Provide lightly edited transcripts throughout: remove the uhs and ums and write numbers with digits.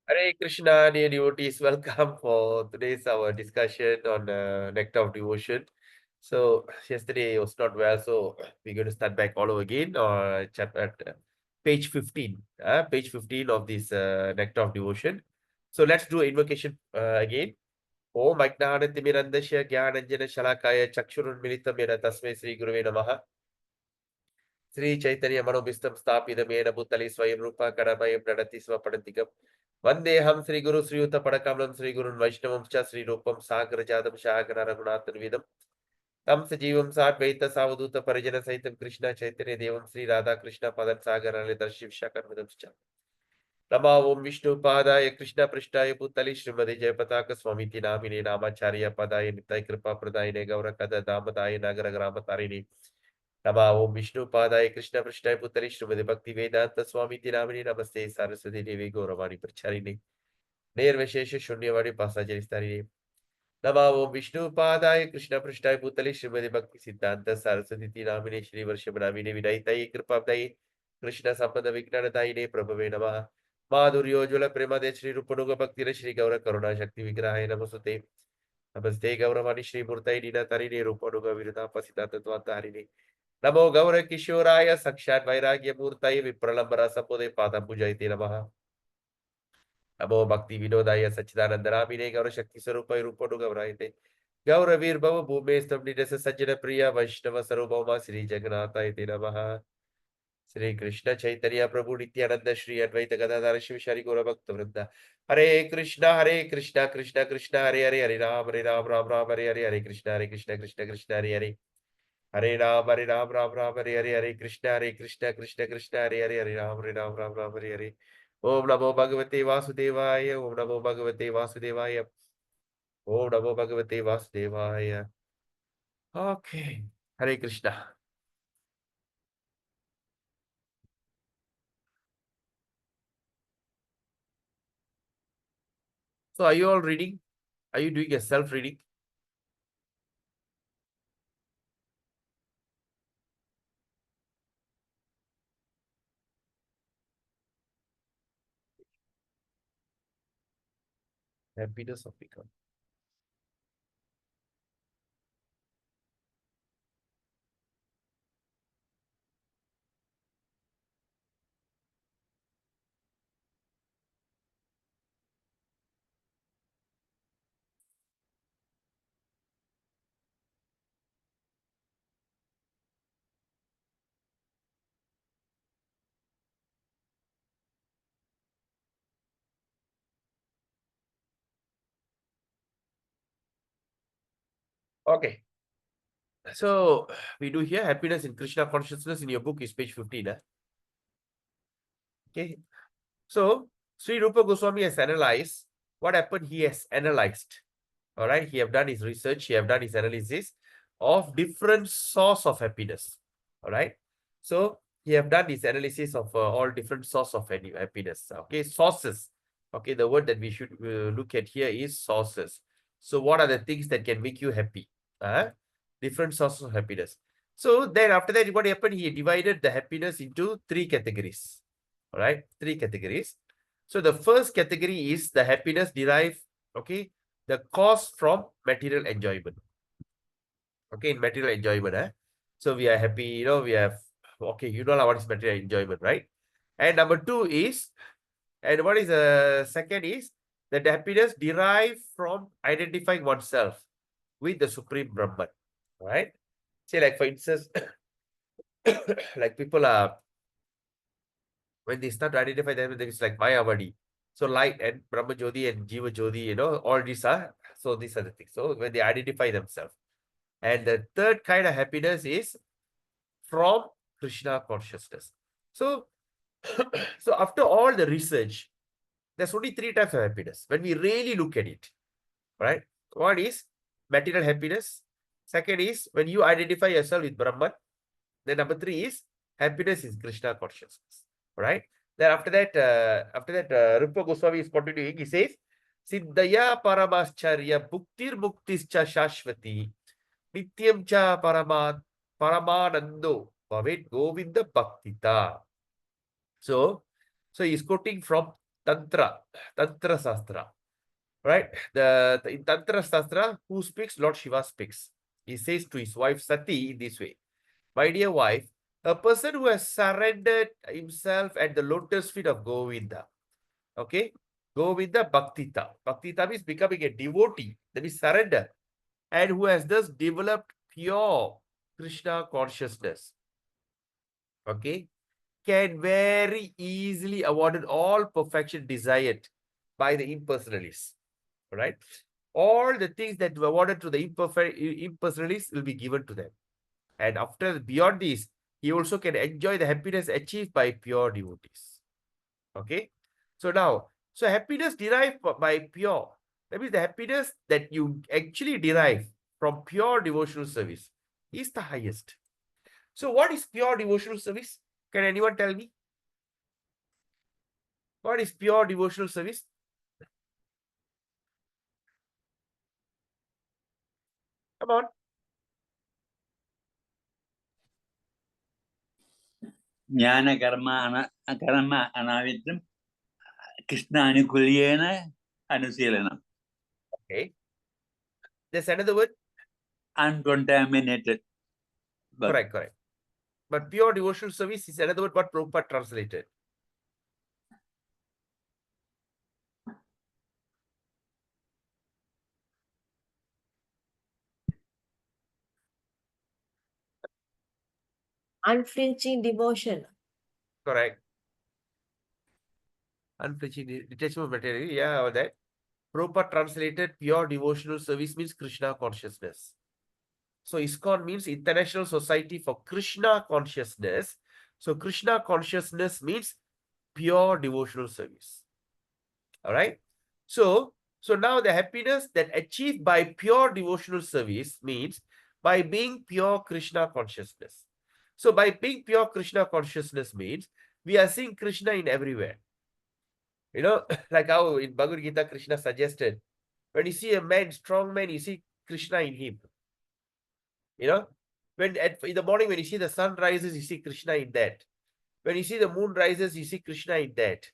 Hare Krishna, dear devotees, welcome for today's our discussion on Nectar of Devotion. So yesterday I was not well, so we're going to start back all over again chapter at page 15, page 15 of this Nectar of Devotion. So let's do invocation again. Om Ajnanatimirandasya Jnananjana Shalakaya Chakshurunmilitam Yena Tasmai Sri Guruve Namaha. Sri Chaitanya Manobhistam Stapidam Yena Bhutali Swayam Rupa Karamayam Nadati Swapadantikam. Vandeham Sri Guru Sri Yuta Padakamalam Sri Gurun Vaishnavam Cha Sri Rupam Sagar Jadam Shagara Raghunathan Vidam Tam Sajivam Sadvaita Savaduta Parijana Saitam Krishna Chaitanya Devam Sri Radha Krishna Padan Sagar Alidarshiv Shakar Vidam Cha Nama Om Vishnu Padaya Krishna Prishtaya Bhutali Srimadi Jayapataka Swamiti Namini Namacharya Padaya Nitai Kripa Pradayane Gaura Kada Damadaya Nagara Gramatarini Nama Om Vishnu Padaya Krishna Prishtaya Bhutali Srimadi Bhakti Vedanta Swamiti Namini Namaste Saraswati Devi Gauravani Pracharini निर्विशेष शून्यवाणी भाषाचरी स्थानी नमा ओम विष्णु पादाय कृष्ण पृष्ठाय भूतले श्रीमदि भक्ति सिद्धांत सरस्वती नामिने श्री वर्षभ नामिने विनायिताय कृपाब्दाय कृष्ण संपद विज्ञानदायिने प्रभवे नमः माधुर्योज्वल प्रेमदे श्री रूपनुग भक्ति श्री गौर करुणा शक्ति विग्रहाय नमस्ते नमस्ते गौरवाणी श्री मूर्तये नीनातरिणे रूपनुग विरुदापसिता तत्वातारिणे नमो गौर किशोराय साक्षात् वैराग्य मूर्तये विप्रलंबरा सपोदे पादंबुजयते नमः नमो भक्ति विनोदाय सच्चिदानंद नामिने गौर शक्ति स्वरूप रूपों गौरायते गौरवीर भव भूमे स्तंभित सज्जन प्रिय वैष्णव सर्वभौमा श्री जगन्नाथाय ते नमः श्री कृष्ण चैतन्य प्रभु नित्यानंद श्री अद्वैत गदाधर शिव शरि गौर भक्त वृंदा हरे कृष्णा कृष्ण कृष्ण हरे हरे राम राम हरे कृष्ण कृष्ण हरे हरे राम राम हरे कृष्ण कृष्ण हरे राम हरे ओम नमो भगवते वासुदेवाय ओम नमो भगवते वासुदेवाय ओम नमो भगवते वासुदेवाय okay Hare Krishna so are you all reading, are you doing a self reading? Happiness of become. Okay, so we do here happiness in Krishna consciousness in your book is page 15. Okay, so Sri Rupa Goswami has analyzed what happened. He has analyzed. All right, he have done his research, he have done his analysis of different source of happiness. All right, so he have done his analysis of all different source of happiness. Okay, sources. Okay, the word that we should look at here is sources. So what are the things that can make you happy? Different sources of happiness. So then after that, what happened? He divided the happiness into three categories. All right, three categories. So the first category is the happiness derived, okay, the cost from material enjoyment. Okay, in material enjoyment, so we are happy, we have, okay, what is material enjoyment, right? And number two is, and what is the second is that the happiness derived from identifying oneself with the Supreme Brahman, right? Say, like, for instance, like people are, when they start to identify them, it's like Mayavadi. So light and Brahma Jyoti and Jiva Jyoti, all these are, so these are the things. So when they identify themselves. And the third kind of happiness is from Krishna consciousness. So, so after all the research, there's only three types of happiness when we really look at it, right? One is material happiness. Second is when you identify yourself with Brahman. Then number three is happiness is Krishna consciousness, right? Then after that, Rupa Goswami is continuing. He says, Siddhaya Paramascharya Bhuktir Muktischa Shashvati Nityam Cha Paramanando Bhavet Govinda Bhaktita. So he's quoting from Tantra, Tantra Sastra, right? In Tantra Sastra, who speaks? Lord Shiva speaks. He says to his wife Sati in this way: my dear wife, a person who has surrendered himself at the lotus feet of Govinda, okay? Govinda Bhaktita. Bhaktita means becoming a devotee, that is surrender, and who has thus developed pure Krishna consciousness, okay, can very easily avoid all perfection desired by the impersonalists, right? All the things that were awarded to the impersonalists will be given to them. And after, beyond this, he also can enjoy the happiness achieved by pure devotees. Okay. So now, so happiness derived by pure, that means the happiness that you actually derive from pure devotional service is the highest. So what is pure devotional service? Can anyone tell me? What is pure devotional service? Come on. Jnana karma anavitam Krishna anukulyena anusilanam. Okay. There's another word. Uncontaminated. Correct, correct. But pure devotional service is another word what Prabhupada translated. Unflinching devotion. Correct. Unflinching detachment material. Yeah, all that. Prabhupada translated pure devotional service means Krishna consciousness. So ISKCON means International Society for Krishna Consciousness. So Krishna consciousness means pure devotional service. All right. So now the happiness that achieved by pure devotional service means by being pure Krishna consciousness. So by being pure Krishna consciousness means we are seeing Krishna in everywhere. You know, like how in Bhagavad Gita, Krishna suggested, when you see a man, strong man, you see Krishna in him. You know, when in the morning, when you see the sun rises, you see Krishna in that. When you see the moon rises, you see Krishna in that.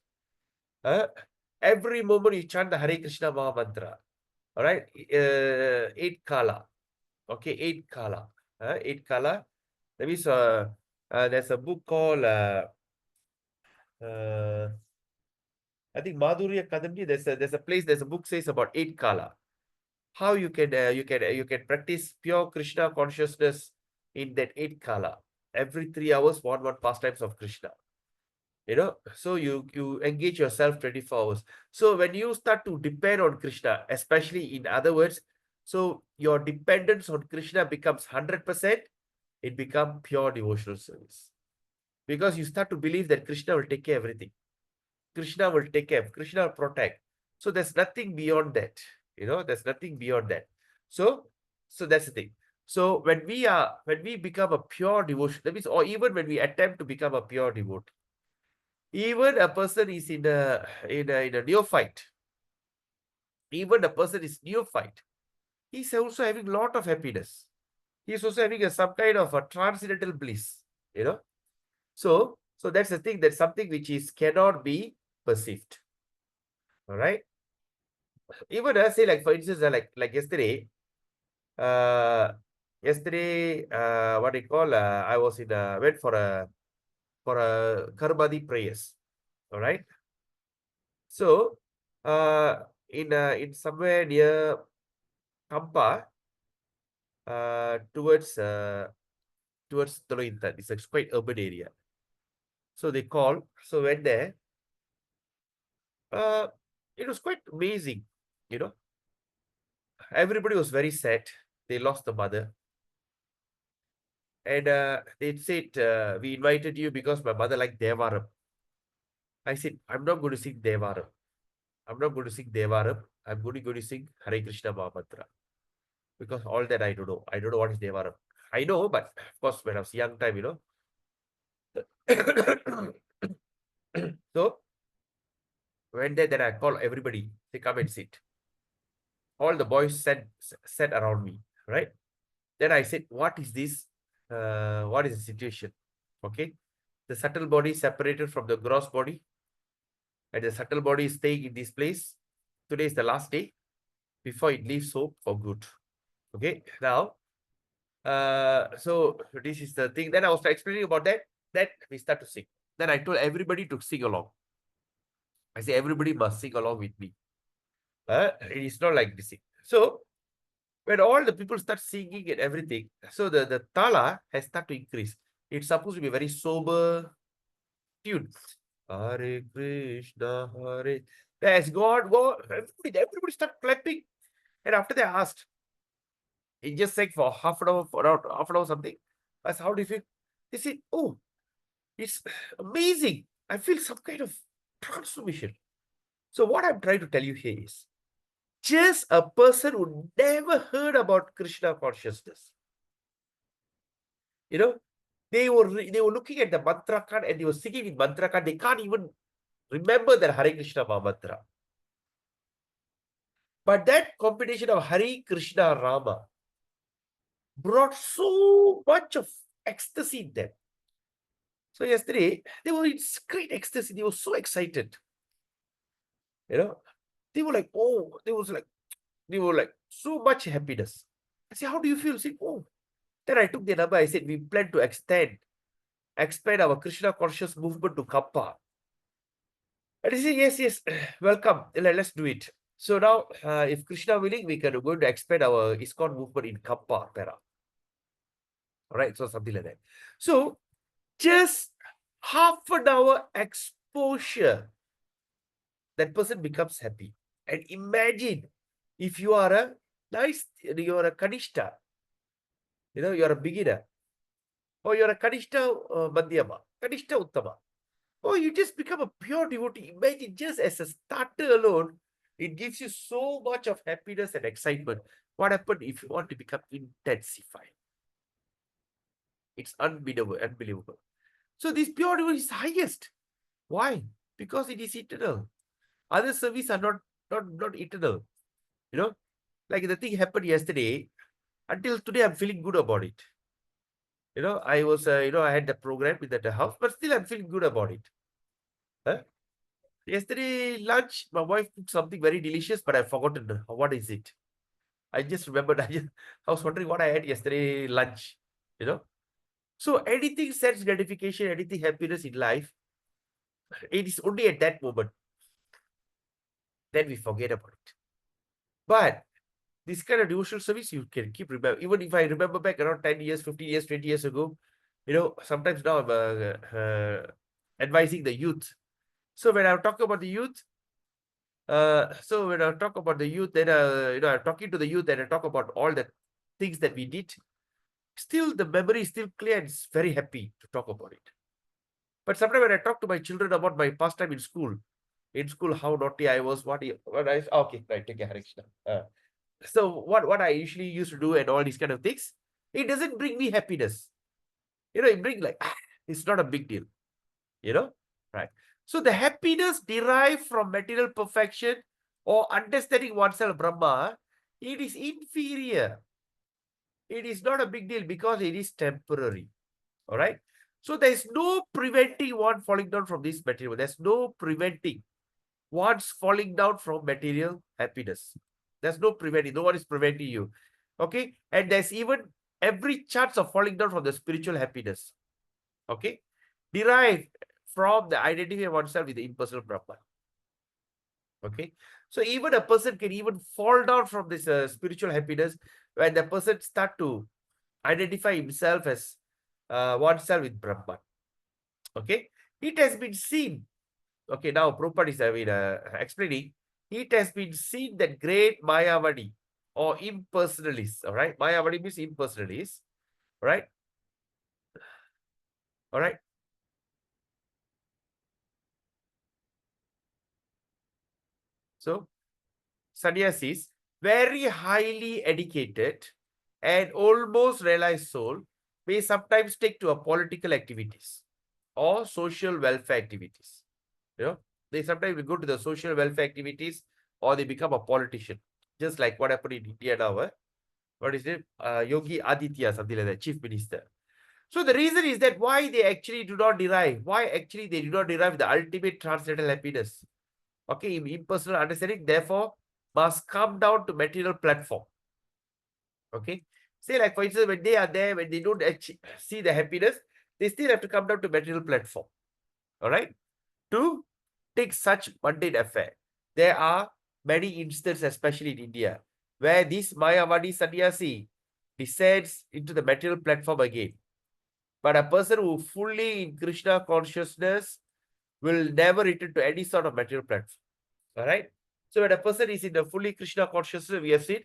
Every moment you chant the Hare Krishna Maha Mantra. All right, 8 kala. Okay, 8 kala. 8 kala. That means there's a book called I think Madhurya Kadambi. There's a place. There's a book says about 8 kala. How you can practice pure Krishna consciousness in that 8 kala. Every 3 hours, one pastimes of Krishna. You know, so you engage yourself 24 hours. So when you start to depend on Krishna, especially in other words, so your dependence on Krishna becomes 100%, it becomes pure devotional service. Because you start to believe that Krishna will take care of everything. Krishna will take care, Krishna will protect. So there's nothing beyond that. You know, there's nothing beyond that. So that's the thing. So when we become a pure devotion, that means, or even when we attempt to become a pure devotee, even a person is in a neophyte, even a person is neophyte, he's also having a lot of happiness. He's also having some kind of a transcendental bliss, you know. So that's the thing, that's something which is cannot be perceived. All right. Even say, like, for instance, like yesterday, what do you call, I was went for a Karbadi prayers. All right. So in somewhere near Kampa, towards Tolointan. It's a quite urban area. So they called. So went there. It was quite amazing, you know. Everybody was very sad. They lost the mother. And they said, we invited you because my mother liked Devaram. I said, I'm not going to sing Devaram. I'm not going to sing Devaram. I'm going to sing Hare Krishna Mahamantra. Because all that I don't know. I don't know what is Devaram. I know, but of course, when I was young time, you know. So when there, then I call everybody. They come and sit. All the boys sat around me, right? Then I said, what is this? What is the situation? Okay. The subtle body separated from the gross body. and the subtle body is staying in this place. Today is the last day before it leaves home for good. Okay, now, so this is the thing. Then I was explaining about that. Then we start to sing. Then I told everybody to sing along. I say everybody must sing along with me. It is not like this. So when all the people start singing and everything, so the tala has started to increase. It's supposed to be very sober tune. Hare Krishna, Hare. As God, everybody start clapping. And after they asked, he just sang for half an hour, for half an hour something. I said, how do you feel? They said, oh, it's amazing. I feel some kind of transformation. So what I'm trying to tell you here is, just a person who never heard about Krishna consciousness, you know, they were looking at the mantra card and they were singing in mantra card. They can't even remember that Hare Krishna mantra. But that combination of Hare Krishna Rama brought so much of ecstasy in them. So yesterday, they were in great ecstasy. They were so excited. You know, they were like, oh, they were like so much happiness. I said, how do you feel? I said, oh. Then I took their number. I said, we plan to expand our Krishna conscious movement to Kappa. And they said, yes, welcome. Let's do it. So now, if Krishna willing, we can going to expand our ISKCON movement in Kappa, Para. All right, so something like that. So just half an hour exposure, that person becomes happy. And imagine if you are a Kanishta, you're a beginner, or you're a Kanishta Madhyama, Kanishta Uttama, or you just become a pure devotee. Imagine just as a starter alone, it gives you so much of happiness and excitement. What happened if you want to become intensified? It's unbelievable. So this pure devotee is highest. Why? Because it is eternal. Other services are not eternal. Like the thing happened yesterday. Until today, I'm feeling good about it. I was, I had the program in that house, but still I'm feeling good about it. Huh? Yesterday lunch, my wife cooked something very delicious, but I've forgotten what is it. I just remembered. I was wondering what I had yesterday lunch. So anything sense gratification, anything happiness in life, it is only at that moment. Then we forget about it. But this kind of devotional service, you can keep remember. Even if I remember back around 10 years, 15 years, 20 years ago, sometimes now I'm advising the youth. So when I talk about the youth, then I'm talking to the youth and I talk about all the things that we did. Still, the memory is still clear and it's very happy to talk about it. But sometimes when I talk to my children about my past time in school, how naughty I was, okay, right, take care, Hare Krishna. So what I usually used to do and all these kind of things, it doesn't bring me happiness. It brings like, it's not a big deal. Right. So the happiness derived from material perfection or understanding oneself Brahma, it is inferior. It is not a big deal because it is temporary. All right. So there's no preventing one falling down from this material. There's no preventing one's falling down from material happiness. There's no preventing. No one is preventing you. Okay. And there's even every chance of falling down from the spiritual happiness. Okay. Derived from the identity of oneself with the impersonal Brahman. Okay. So even a person can even fall down from this spiritual happiness when the person start to identify himself as oneself with Brahman. Okay. It has been seen. Okay. Now Prabhupada is explaining. It has been seen that great Mayavadi or impersonalists. All right. Mayavadi means impersonalists. All right. All right. So sannyasis, very highly educated and almost realized soul, may sometimes take to a political activities or social welfare activities. They sometimes will go to the social welfare activities or they become a politician, just like what happened in India now. What is it? Yogi Aditya, something like that, chief minister. So the reason is that why they actually do not derive the ultimate transcendental happiness. Okay, impersonal understanding, therefore, must come down to material platform. Okay. Say, like, for instance, when they are there, when they don't see the happiness, they still have to come down to material platform. All right. To take such mundane affair. There are many instances, especially in India, where this Mayavadi sannyasi descends into the material platform again. But a person who fully in Krishna consciousness will never return to any sort of material platform. All right. So when a person is in the fully Krishna consciousness, we have seen,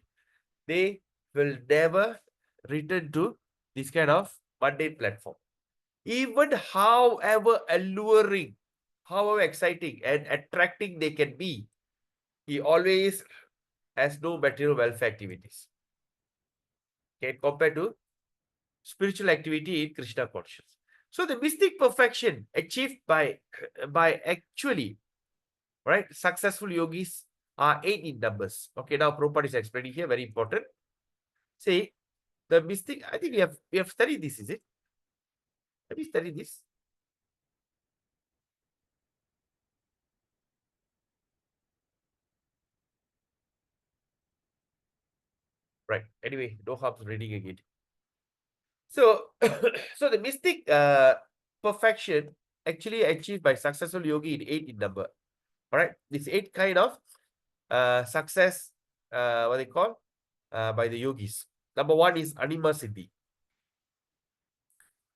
they will never return to this kind of mundane platform. Even however alluring, however exciting and attracting they can be, he always has no material welfare activities. Okay, compared to spiritual activity in Krishna consciousness. So the mystic perfection achieved by actually, right, successful yogis are 8 in numbers. Okay, now Prabhupada is explaining here, very important. See, the mystic, I think we have studied this, is it? Have we studied this? Right. Anyway, no harm reading again. So, so the mystic perfection actually achieved by successful yogi in 8 in number. All right. This 8 kind of success, what they call, by the yogis. Number 1 is Anima Siddhi.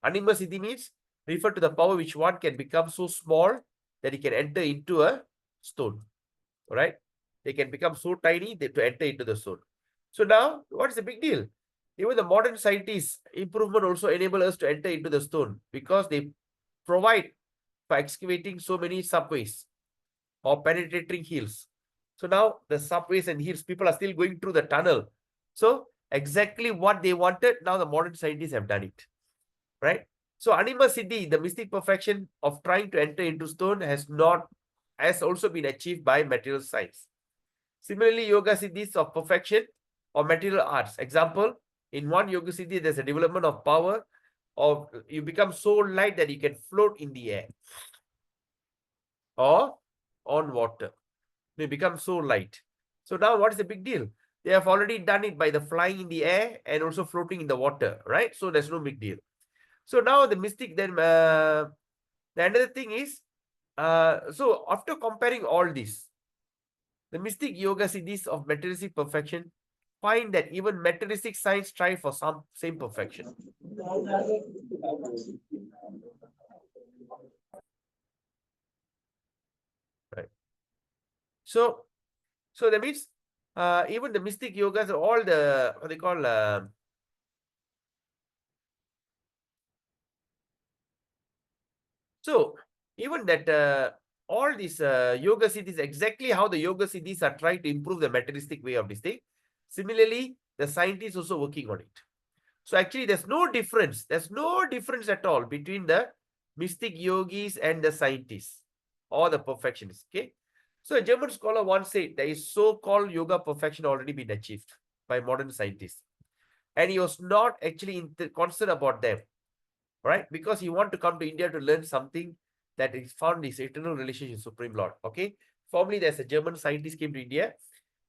Anima Siddhi means refer to the power which one can become so small that he can enter into a stone. All right. They can become so tiny to enter into the stone. So now, what's the big deal? Even the modern scientists improvement also enable us to enter into the stone because they provide for excavating so many subways or penetrating hills. So now the subways and hills, people are still going through the tunnel. So exactly what they wanted, now the modern scientists have done it, right? So Anima Siddhi, the mystic perfection of trying to enter into stone has also been achieved by material science. Similarly, yoga siddhis of perfection or material arts. Example, in one yoga siddhi, there's a development of power of you become so light that you can float in the air or on water. You become so light. So now what is the big deal? They have already done it by the flying in the air and also floating in the water, right? So there's no big deal. So now the mystic then, the another thing is, so after comparing all this, the mystic yoga siddhis of materialistic perfection find that even materialistic science strive for some same perfection. Right. So that means even the mystic yogas, all the what they call so even that all these yoga siddhis, exactly how the yoga siddhis are trying to improve the materialistic way of this thing. Similarly, the scientists also working on it. So actually, there's no difference. There's no difference at all between the mystic yogis and the scientists or the perfectionists. Okay. So a German scholar once said there is so-called yoga perfection already been achieved by modern scientists. And he was not actually concerned about them, right? Because he wanted to come to India to learn something that is found his eternal relationship with Supreme Lord. Okay. Formerly, there's a German scientist came to India.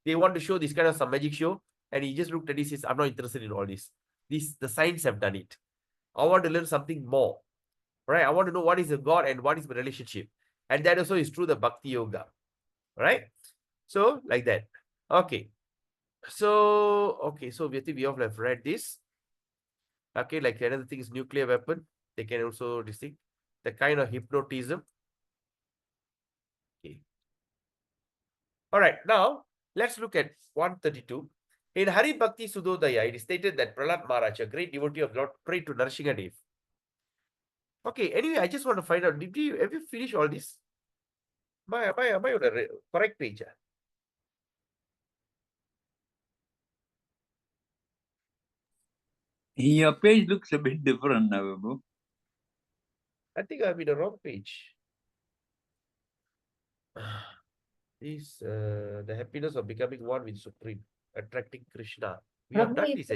They want to show this kind of some magic show. And he just looked at this, he says, I'm not interested in all this. The science have done it. I want to learn something more, right? I want to know what is a God and what is the relationship. And that also is through the Bhakti Yoga, right? So, like that. Okay. So we think we all have read this. Okay, like another thing is nuclear weapon. They can also distinct the kind of hypnotism. Okay. All right, now let's look at 132. In Hari Bhakti Sudodaya, it is stated that Prahlad Maharaj, a great devotee of Lord, prayed to Narasimhadev. Okay, anyway, I just want to find out, have you finished all this? Am I on the correct page? Your page looks a bit different now, Babu. I think I'm in the wrong page. Is the happiness of becoming one with Supreme, attracting Krishna. We have done this.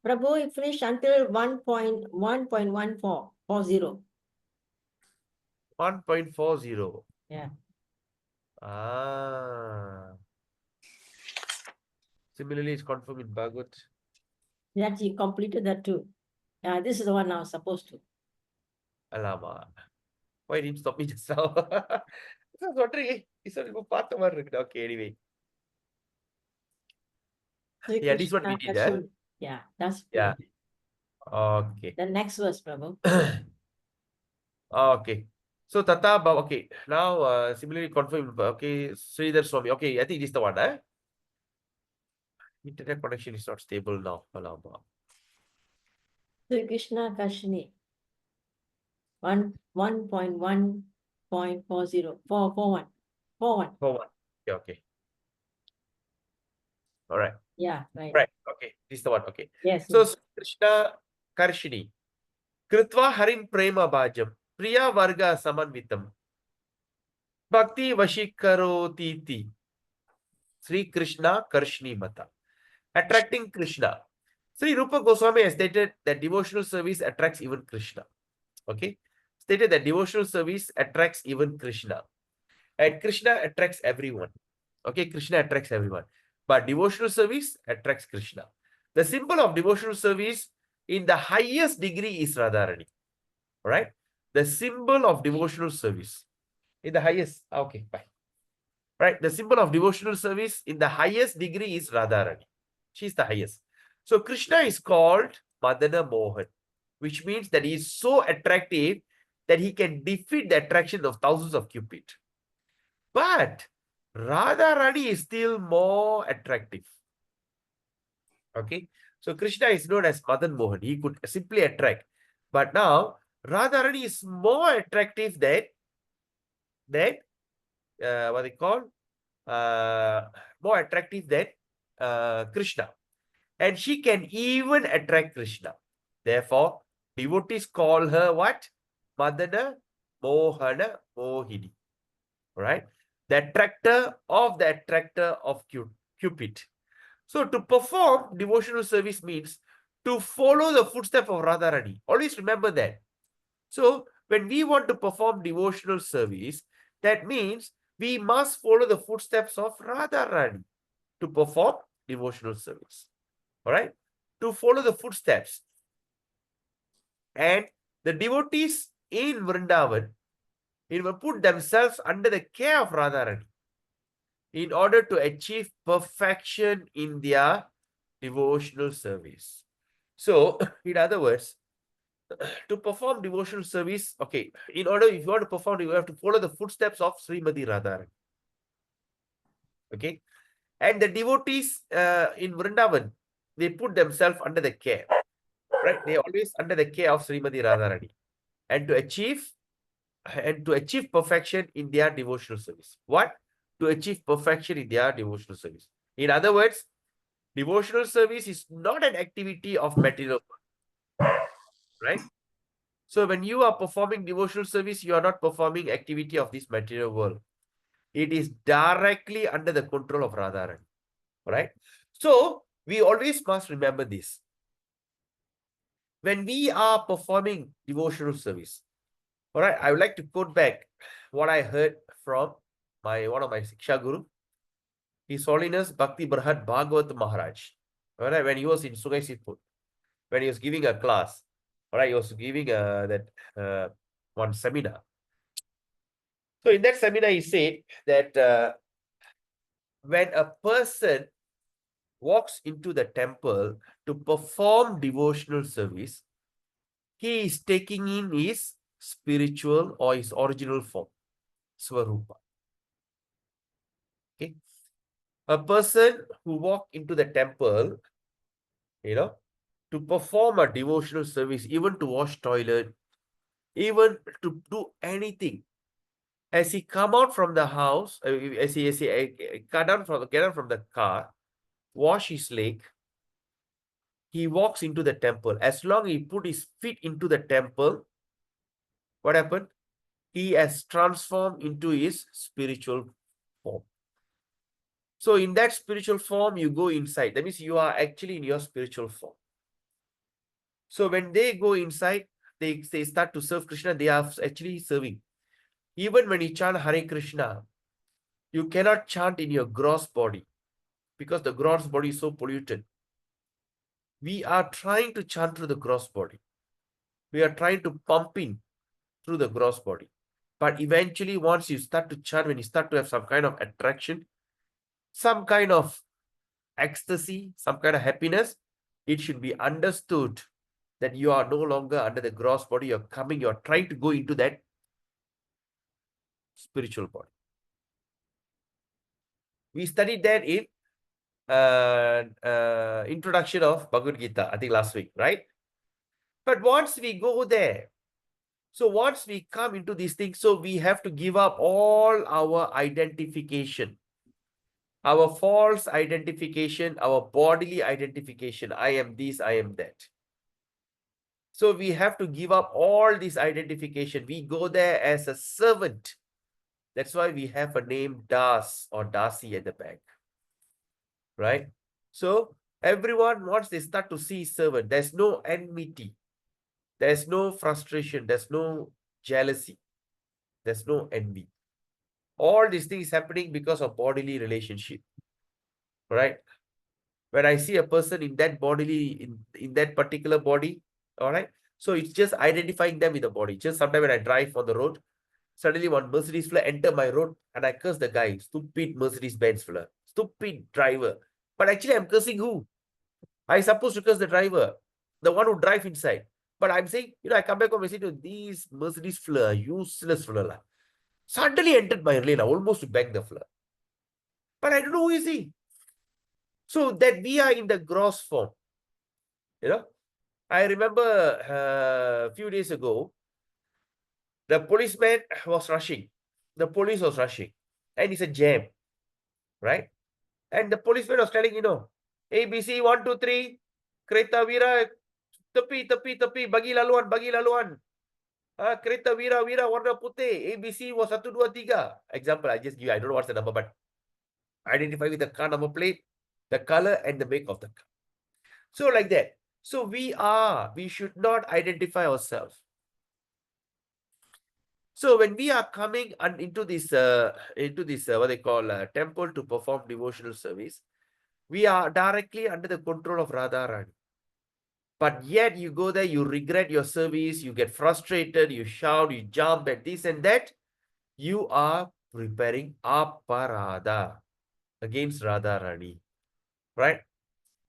Prabhu, you finished until 1.1.1440. 1.40. Yeah. Ah. Similarly, it's confirmed in Bhagavad. That he completed that too. This is the one I was supposed to. Alama. Why didn't you stop me just now? I was wondering, this one will part of our okay, anyway. Sri Yeah, this one we Krishna did, yeah? Kashyap. Yeah, that's Yeah. good. Okay. The next verse, Prabhu. Okay. So Tata Bhav, okay. Now similarly confirmed. Okay, Sridhar Swami. Okay, I think this is the one, eh? Internet connection is not stable now. Alama. Sri Krishna Kashni. 1.1.40. 441. 41. Oh, one. Okay, okay. All right. Yeah, right. Right. Okay. This is the one. Okay. Yes. So yes. Krishna Karshini. Kritva Harin Prema Bhajam. Priya Varga Samanvitam. Bhakti Vashikarotiti. Sri Krishna Karshni Mata. Attracting Krishna. Sri Rupa Goswami has stated that devotional service attracts even Krishna. Okay. Stated that devotional service attracts even Krishna. And Krishna attracts everyone. Okay. Krishna attracts everyone. But devotional service attracts Krishna. The symbol of devotional service in the highest degree is Radharani. Right? The symbol of devotional service in the highest. Okay, bye. Right? The symbol of devotional service in the highest degree is Radharani. She's the highest. So Krishna is called Madana Mohan, which means that he is so attractive that he can defeat the attraction of thousands of Cupid. But Radharani is still more attractive. Okay. So Krishna is known as Madan Mohan. He could simply attract. But now Radharani is more attractive than what they call more attractive than Krishna. And she can even attract Krishna. Therefore, devotees call her what? Madana Mohana Mohini. Right? The attractor of Cupid. So to perform devotional service means to follow the footsteps of Radharani. Always remember that. So when we want to perform devotional service, that means we must follow the footsteps of Radharani to perform devotional service. All right? To follow the footsteps. And the devotees in Vrindavan will put themselves under the care of Radharani in order to achieve perfection in their devotional service. So, in other words, to perform devotional service, okay, in order, if you want to perform, you have to follow the footsteps of Srimati Radharani. Okay, and the devotees in Vrindavan, they put themselves under the care, right? They always under the care of Srimati Radharani, and to achieve perfection in their devotional service. What? To achieve perfection in their devotional service. In other words, devotional service is not an activity of material, right? So when you are performing devotional service, you are not performing activity of this material world. It is directly under the control of Radharani, right? So we always must remember this. When we are performing devotional service, all right, I would like to quote back what I heard from one of my Siksha Guru, His Holiness Bhakti Barhat Bhagavat Maharaj. All right, when he was in Sugai Sipur, when he was giving a class, all right, he was giving one seminar. So in that seminar, he said that when a person walks into the temple to perform devotional service, he is taking in his spiritual or his original form, Swarupa. Okay. A person who walks into the temple, to perform a devotional service, even to wash toilet, even to do anything, as he come out from the house, as he get down from the car, wash his leg, he walks into the temple. As long as he put his feet into the temple, what happened? He has transformed into his spiritual form. So in that spiritual form, you go inside. That means you are actually in your spiritual form. So when they go inside, they start to serve Krishna, they are actually serving. Even when you chant Hare Krishna, you cannot chant in your gross body. because the gross body is so polluted. We are trying to chant through the gross body. We are trying to pump in through the gross body. But eventually, once you start to chant, when you start to have some kind of attraction, some kind of ecstasy, some kind of happiness, it should be understood that you are no longer under the gross body. You're trying to go into that spiritual body. We studied that in introduction of Bhagavad Gita, I think last week, right? But once we go there, so once we come into these things, so we have to give up all our identification, our false identification, our bodily identification. I am this, I am that. So we have to give up all this identification. We go there as a servant. That's why we have a name Das or Dasi at the back, right? So everyone, once they start to see servant, there's no enmity, there's no frustration, there's no jealousy, there's no envy. All these things happening because of bodily relationship, right? When I see a person in that bodily, in that particular body, all right? So it's just identifying them with the body. Just sometimes when I drive on the road, suddenly one Mercedes fella enter my road and I curse the guy, stupid Mercedes-Benz fella, stupid driver. But actually I'm cursing who? I supposed to curse the driver, the one who drive inside. But I'm saying, I come back home and say to these Mercedes fella, useless fella. Suddenly entered my lane, I almost to bang the fella. But I don't know who is he. So that we are in the gross form. I remember a few days ago, the policeman was rushing. The police was rushing. And it's a jam, right? And the policeman was telling, ABC 1, 2, 3, Kereta Vira, tepi, bagi laluan. Kereta Vira warna putih, ABC was 1, 2, 3. Example, I just give, I don't know what's the number, but identify with the car number plate, the color, and the make of the car. So like that. So we should not identify ourselves. So when we are coming into this what they call temple to perform devotional service, we are directly under the control of Radharani. But yet you go there, you regret your service, you get frustrated, you shout, you jump at this and that. You are preparing aparada against Radharani, right?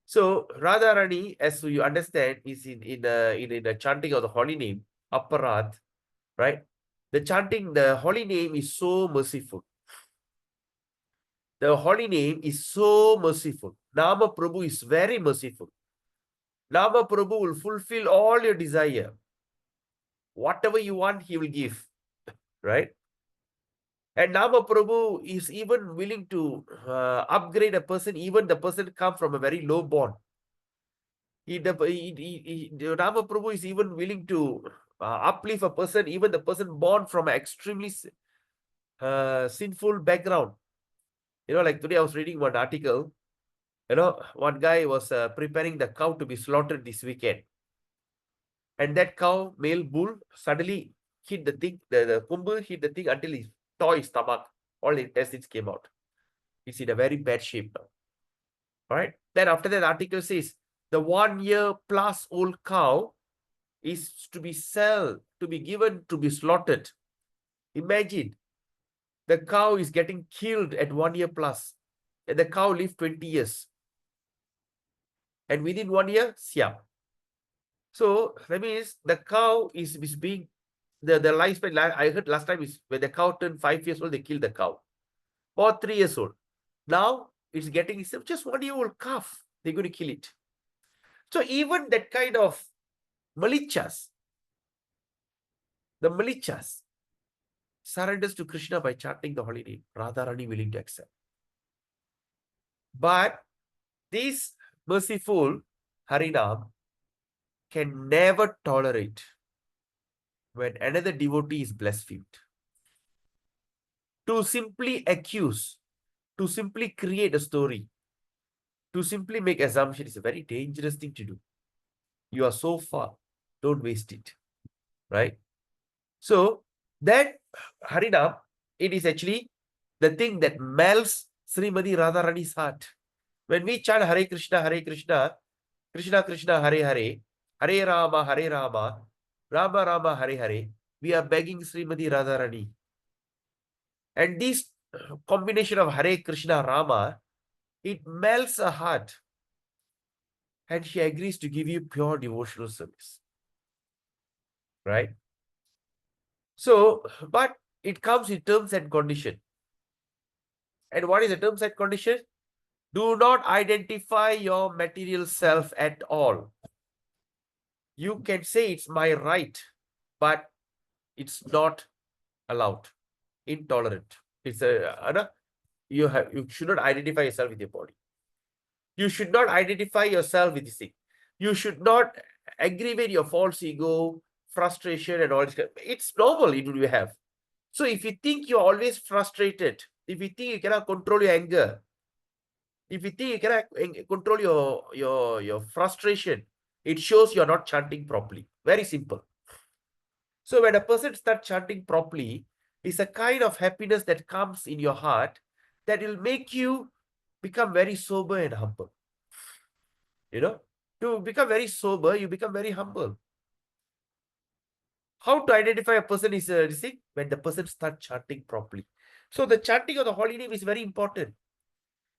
So Radharani, as you understand, is in the chanting of the holy name, aparad, right? The holy name is so merciful. The holy name is so merciful. Nama Prabhu is very merciful. Nama Prabhu will fulfill all your desire. Whatever you want, he will give, right? And Nama Prabhu is even willing to upgrade a person, even the person come from a very low born. Nama Prabhu is even willing to uplift a person, even the person born from an extremely sinful background. Like today I was reading one article, one guy was preparing the cow to be slaughtered this weekend. And that cow, male bull, suddenly hit the thing, the kumbu hit the thing until he tore his stomach. All the intestines came out. It's in a very bad shape now. All right. Then after that article says, the 1 year plus old cow is to be given to be slaughtered. Imagine, the cow is getting killed at 1 year plus. And the cow lived 20 years. And within 1 year, siap. So that means the cow is being, the lifespan, I heard last time is when the cow turned 5 years old, they killed the cow. Or 3 years old. Now it's getting just 1 year old calf. They're going to kill it. So even that kind of malichas, the malichas surrenders to Krishna by chanting the holy name. Radharani willing to accept. But this merciful Harinam can never tolerate when another devotee is blasphemed. To simply accuse, to simply create a story, to simply make assumption is a very dangerous thing to do. You are so far, don't waste it, right? So that Harinam, it is actually the thing that melts Srimati Radharani's heart. When we chant Hare Krishna, Krishna Krishna, Hare Hare, Hare Rama, Rama Rama, Hare Hare, we are begging Srimati Radharani. And this combination of Hare Krishna Rama, it melts her heart. And she agrees to give you pure devotional service. Right? So, but it comes in terms and condition. And what is the terms and condition? Do not identify your material self at all. You can say it's my right, but it's not allowed. Intolerant. It's you should not identify yourself with your body. You should not identify yourself with this thing. You should not aggravate your false ego, frustration, and all this. It's normal, it will have. So if you think you're always frustrated, if you think you cannot control your anger, if you think you cannot control your frustration, it shows you're not chanting properly. Very simple. So when a person starts chanting properly, it's a kind of happiness that comes in your heart that will make you become very sober and humble. You know, to become very sober, you become very humble. How to identify a person is when the person starts chanting properly. So the chanting of the holy name is very important.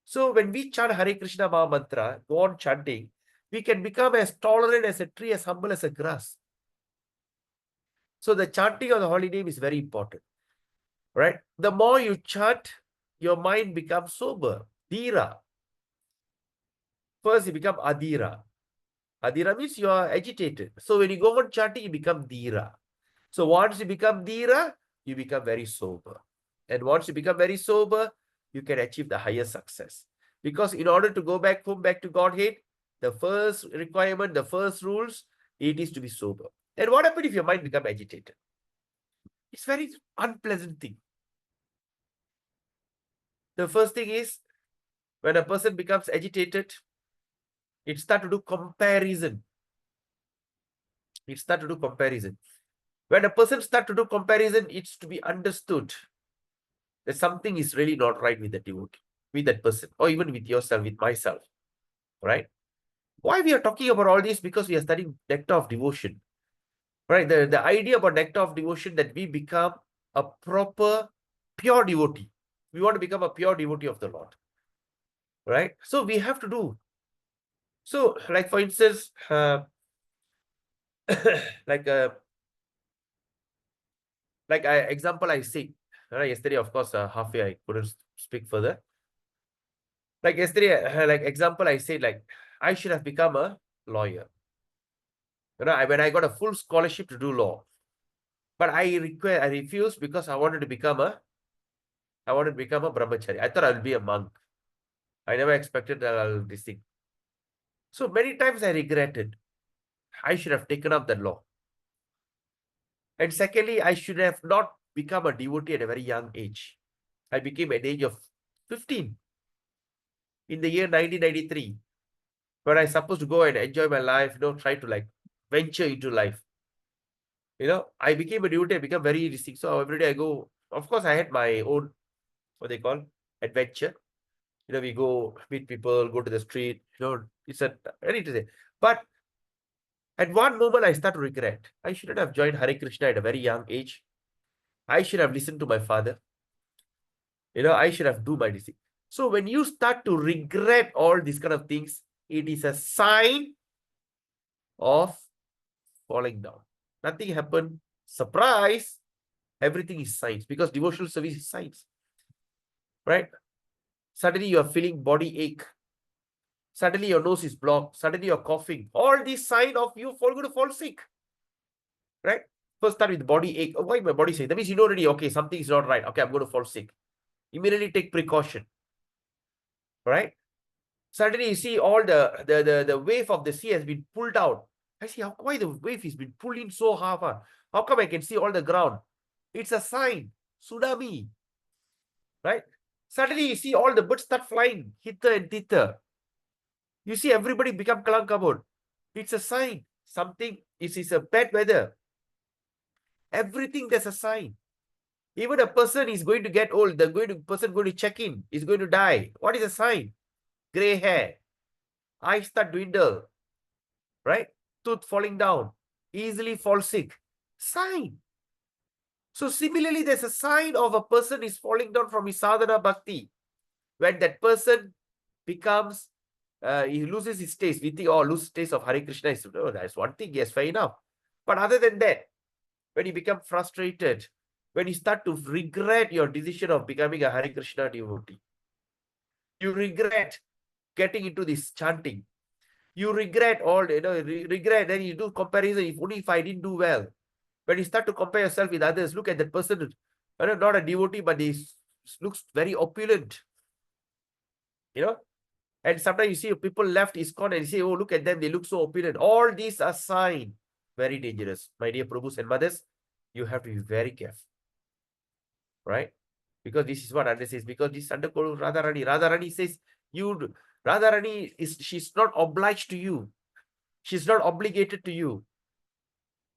So when we chant Hare Krishna Maha Mantra, go on chanting, we can become as tolerant as a tree, as humble as a grass. So the chanting of the holy name is very important. Right? The more you chant, your mind becomes sober. Dhira. First, you become adhira. Adhira means you are agitated. So when you go on chanting, you become dhira. So once you become dhira, you become very sober. And once you become very sober, you can achieve the highest success. Because in order to go back home, back to Godhead, the first requirement, the first rules, it is to be sober. And what happens if your mind becomes agitated? It's very unpleasant thing. The first thing is, when a person becomes agitated, it starts to do comparison. It starts to do comparison. When a person starts to do comparison, it's to be understood that something is really not right with the devotee, with that person, or even with yourself, with myself. Right? Why we are talking about all this? Because we are studying Nectar of Devotion. Right? The idea about Nectar of Devotion that we become a proper, pure devotee. We want to become a pure devotee of the Lord. Right? So we have to do. So, like for instance, like example I see. Yesterday, of course, halfway I couldn't speak further. Like yesterday, like example I said, like I should have become a lawyer. When I got a full scholarship to do law, but I refused because I wanted to become a brahmachari. I thought I'll be a monk. I never expected that I'll this thing. So many times I regretted. I should have taken up that law. And secondly, I should have not become a devotee at a very young age. I became at the age of 15 in the year 1993, when I supposed to go and enjoy my life, try to like venture into life. I became a devotee, I became very distinct. So every day I go, of course, I had my own, what they call, adventure. We go meet people, go to the street, it's a very interesting. But at one moment, I start to regret. I shouldn't have joined Hare Krishna at a very young age. I should have listened to my father. I should have do my decision. So when you start to regret all these kind of things, it is a sign of falling down. Nothing happened. Surprise. Everything is science, because devotional service is science. Right? Suddenly you are feeling body ache. Suddenly your nose is blocked. Suddenly you're coughing. All these signs of you going to fall sick. Right? First start with body ache. Oh, why my body sick? That means you know already, okay, something is not right. Okay, I'm going to fall sick. Immediately take precaution. Right? Suddenly you see all the wave of the sea has been pulled out. I see why the wave has been pulled in so hard. How come I can see all the ground? It's a sign. Tsunami. Right? Suddenly you see all the birds start flying hither and thither. You see everybody become kalankabod. It's a sign. Something is a bad weather. Everything there's a sign. Even a person is going to get old. The person going to check in is going to die. What is a sign? gray hair, eyes start dwindle, right? Tooth falling down, easily fall sick. Sign. So similarly, there's a sign of a person is falling down from his sadhana bhakti. When that person becomes, he loses his taste. We think, oh, lose taste of Hare Krishna is, oh, that's one thing, yes, fair enough. But other than that, when you become frustrated, when you start to regret your decision of becoming a Hare Krishna devotee, you regret getting into this chanting, you regret all, regret, then you do comparison, if only if I didn't do well. When you start to compare yourself with others, look at that person, not a devotee, but he looks very opulent, and sometimes you see people left ISKCON and you say, oh, look at them, they look so opulent. All these are signs. Very dangerous. My dear Prabhus and mothers, you have to be very careful. Right? Because this is what Anda says. Because this under Radharani. Radharani says, Radharani she's not obliged to you. She's not obligated to you.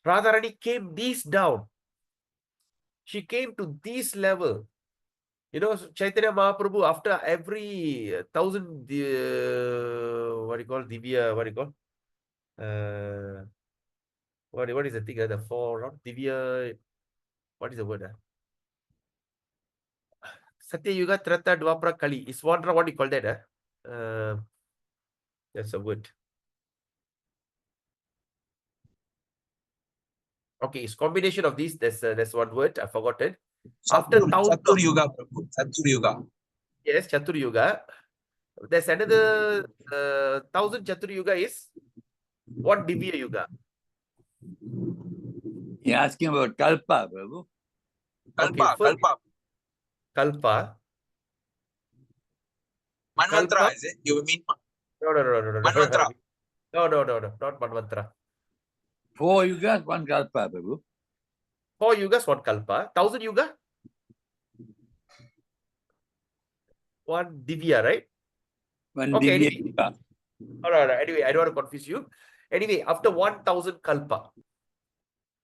Radharani came this down. She came to this level. Chaitanya Mahaprabhu, after every 1,000, what do you call, Divya, what do you call? What is the thing? The four, not Divya, what is the word? Satya Yuga, Treta, Dwapara, Kali. Is what do you call that? That's a word. Okay, it's combination of these. That's one word. I forgot it. After Chatur Yuga, Prabhu. Chatur Yuga. Yes, Chatur Yuga. There's another 1,000 Chatur Yuga is what Divya Yuga? You're asking about Kalpa, Prabhu. Kalpa, Okay, Kalpa. Kalpa. Manvantara, Kalpa? is it? You mean No. Manvantara? No, not Manvantara. 4 yugas, 1 Kalpa, Prabhu. 4 yugas, 1 kalpa. 1,000 yuga? 1 divya, right? 1 Okay, Divya anyway. Yuga. All right. Anyway, I don't want to confuse you. Anyway, after 1,000 kalpa,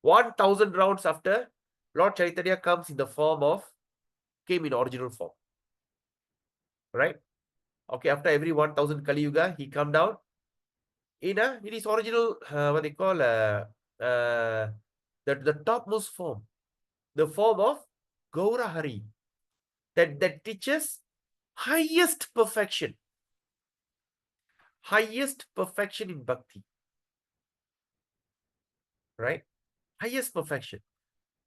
1,000 rounds after, Lord Chaitanya came in original form. Right? Okay, after every 1,000 Kali Yuga, he come down in his original, what they call, the topmost form, the form of Gaura Hari, that teaches highest perfection in bhakti, right? Highest perfection.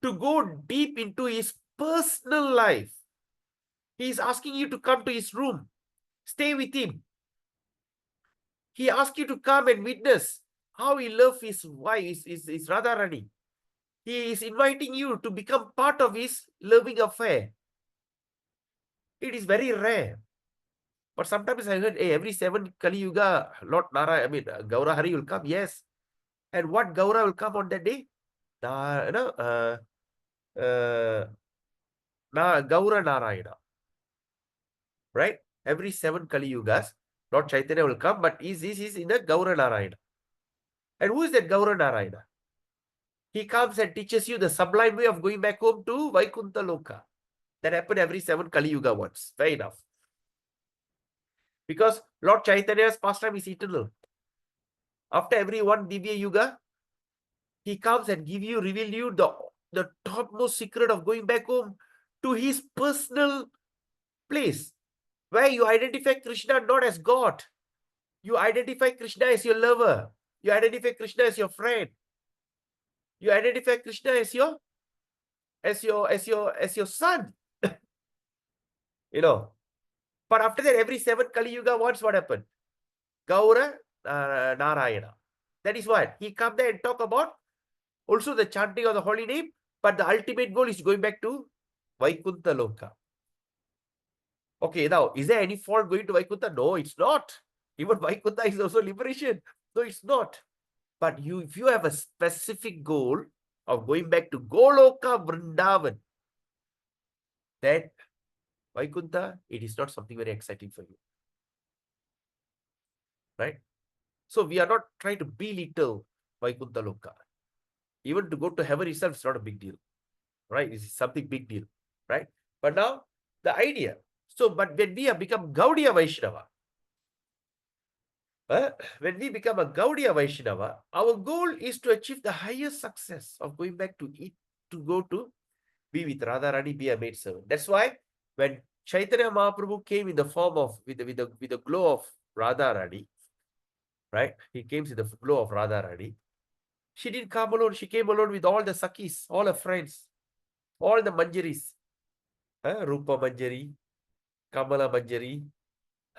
To go deep into his personal life, he is asking you to come to his room, stay with him. He asks you to come and witness how he loves his wife, his Radharani. He is inviting you to become part of his loving affair. It is very rare. But sometimes I heard, hey, every 7 Kali Yuga, Lord Nara, Gaura Hari will come. Yes. And what Gaura will come on that day? Gaura Narayana. Right? Every 7 Kali Yugas, Lord Chaitanya will come, but he's in the Gaura Narayana. And who is that Gaura Narayana? He comes and teaches you the sublime way of going back home to Vaikuntha Loka. That happened every 7 Kali Yuga once. Fair enough. Because Lord Chaitanya's pastime is eternal. After every 1 Divya Yuga, he comes and reveal you the topmost secret of going back home to his personal place, where you identify Krishna not as God. You identify Krishna as your lover. You identify Krishna as your friend. You identify Krishna as your son. But after that, every 7 Kali Yuga, what happened? Gaura Narayana. That is what he come there and talk about also the chanting of the holy name, but the ultimate goal is going back to Vaikuntha Loka. Okay, now, is there any fault going to Vaikuntha? No, it's not. Even Vaikuntha is also liberation. No, it's not. But if you have a specific goal of going back to Goloka Vrindavan, then Vaikuntha, it is not something very exciting for you. Right? So we are not trying to belittle Vaikuntha Loka. Even to go to heaven itself is not a big deal. Right? It's something big deal. Right? But now, the idea. So, but when we have become Gaudiya Vaishnava, when we become a Gaudiya Vaishnava, our goal is to achieve the highest success of going back to it, to go to be with Radharani, be a maid servant. That's why when Chaitanya Mahaprabhu came in the form of, with the glow of Radharani, right? He came with the glow of Radharani. She didn't come alone. She came alone with all the Sakis, all her friends, all the Manjaris. Rupa Manjari, Kamala Manjari,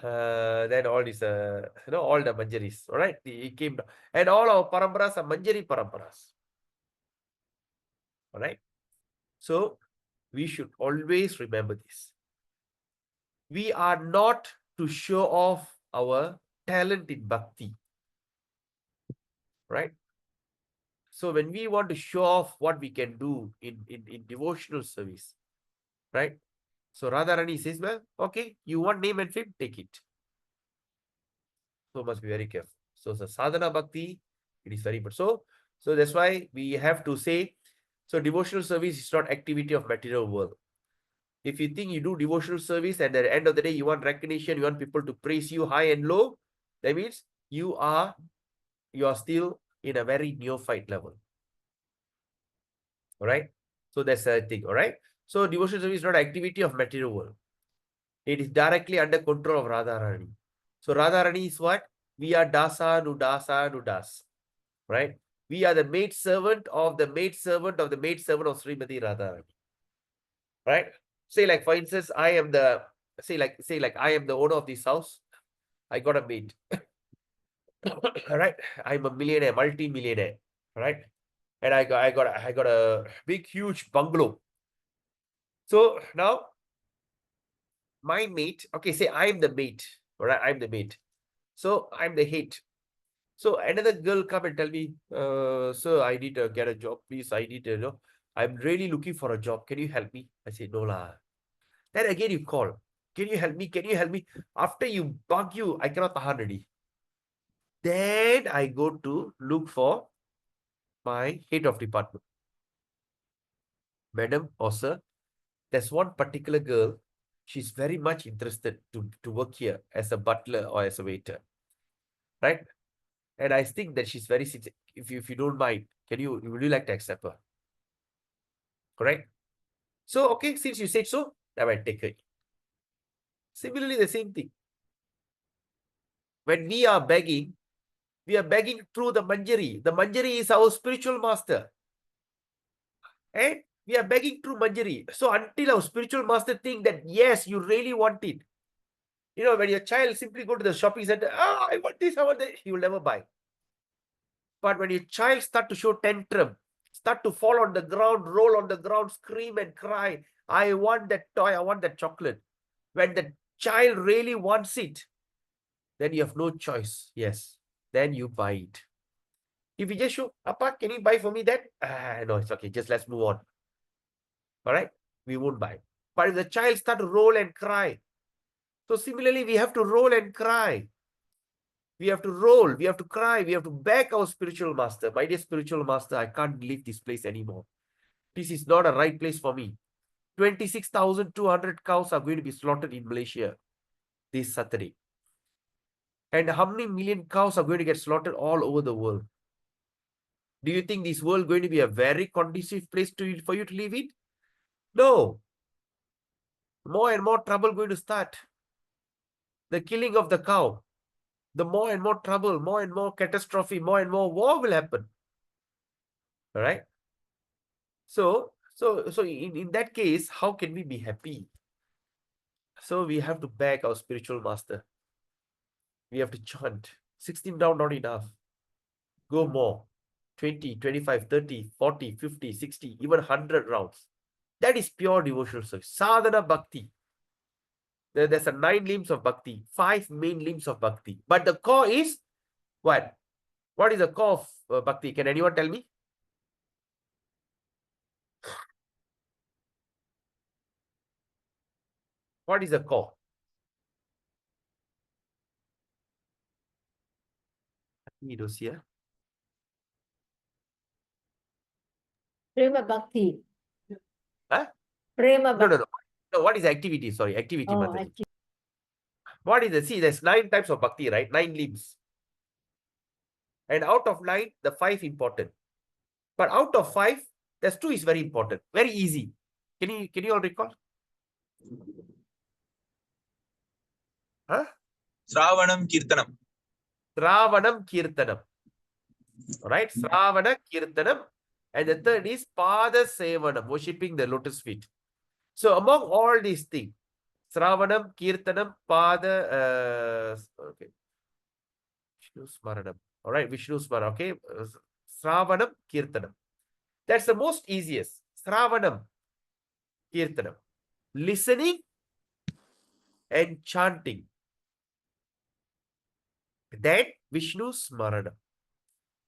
then all these, all the Manjaris, all right? He came, and all our Paramparas are Manjari Paramparas, all right? So, we should always remember this. We are not to show off our talent in bhakti, right? So, when we want to show off what we can do in devotional service, right? So, Radharani says, well, okay, you want name and fame, take it. So, must be very careful. So, the sadhana bhakti, it is very important. So that's why we have to say, so devotional service is not activity of material world. If you think you do devotional service and at the end of the day, you want recognition, you want people to praise you high and low, that means you are still in a very neophyte level. All right. So that's the thing. All right. So devotional service is not activity of material world. It is directly under control of Radharani. So Radharani is what? We are Dasa Nudasa Nudas. Right? We are the maid servant of the maid servant of the maid servant of Srimati Radharani. Right? Say like, for instance, I am the, say like I am the owner of this house. I got a maid. All right? I'm a millionaire, multi-millionaire. Right? And I got a big, huge bungalow. So now my mate, okay, say I'm the mate. All right? I'm the mate. So I'm the head. So another girl come and tell me, sir, I need to get a job, please. I need to, I'm really looking for a job. Can you help me? I say, no lah. Then again you call. Can you help me? Can you help me? After you bug you, I cannot tahan already. Then I go to look for my head of department. Madam or sir, there's one particular girl. She's very much interested to work here as a butler or as a waiter. Right? And I think that she's very sincere. If you don't mind, would you like to accept her? Correct? So, okay, since you said so, I might take her. Similarly, the same thing. When we are begging through the Manjari. The Manjari is our spiritual master. And we are begging through Manjari. So until our spiritual master think that, yes, you really want it. When your child simply go to the shopping center, I want this, I want that, he will never buy. But when your child start to show tantrum, start to fall on the ground, roll on the ground, scream and cry, I want that toy, I want that chocolate. When the child really wants it, then you have no choice. Yes, then you buy it. If you just show, Appa, can you buy for me that? No, it's okay. Just let's move on. All right? We won't buy. But if the child start to roll and cry, so similarly, we have to roll and cry. We have to roll, we have to cry, we have to beg our spiritual master. My dear spiritual master, I can't leave this place anymore. This is not a right place for me. 26,200 cows are going to be slaughtered in Malaysia this Saturday. And how many million cows are going to get slaughtered all over the world? Do you think this world is going to be a very conducive place for you to live in? No. More and more trouble going to start. The killing of the cow. The more and more trouble, more and more catastrophe, more and more war will happen. All right? So in that case, how can we be happy? So we have to beg our spiritual master. We have to chant. 16 down, not enough. Go more. 20, 25, 30, 40, 50, 60, even 100 rounds. That is pure devotional service. Sadhana bhakti. There's a 9 limbs of bhakti, 5 main limbs of bhakti. But the core is what? What is the core of bhakti? Can anyone tell me? What is the core? Prema Bhakti. Huh? Prema Bhakti. No. What is activity? Sorry, activity. Oh, Mataji. What is the, see, there's 9 types of bhakti, right? 9 limbs. And out of 9, the 5 important. But out of 5, there's 2 is very important. Very easy. Can you all recall? Huh? Sravanam Kirtanam. Sravanam Kirtanam. Alright, Sravana Kirtanam. And the third is Pada Sevanam, worshipping the lotus feet. So among all these things, Sravanam, Kirtanam, Pada, okay, Vishnu Smaranam. Alright, Vishnu Smaranam, okay, Sravanam, Kirtanam. That's the most easiest. Sravanam, Kirtanam. Listening and chanting. Then Vishnu Smaranam.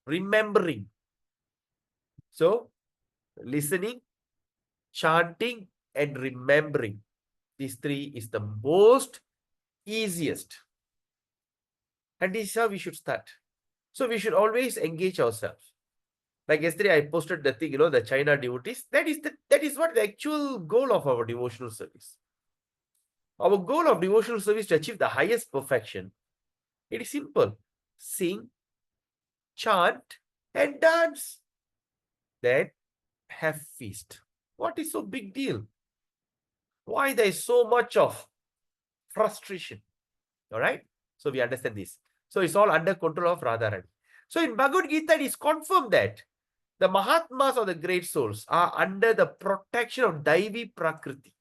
Remembering. So, listening, chanting, and remembering. These 3 is the most easiest. And this is how we should start. So, we should always engage ourselves. Like yesterday, I posted the thing, the China devotees. That is what the actual goal of our devotional service. Our goal of devotional service to achieve the highest perfection. It is simple. Sing, chant, and dance. Then have feast. What is so big deal? Why there is so much of frustration? All right. So we understand this. So it's all under control of Radharani. So in Bhagavad Gita, it is confirmed that the Mahatmas or the great souls are under the protection of Daivi Prakriti.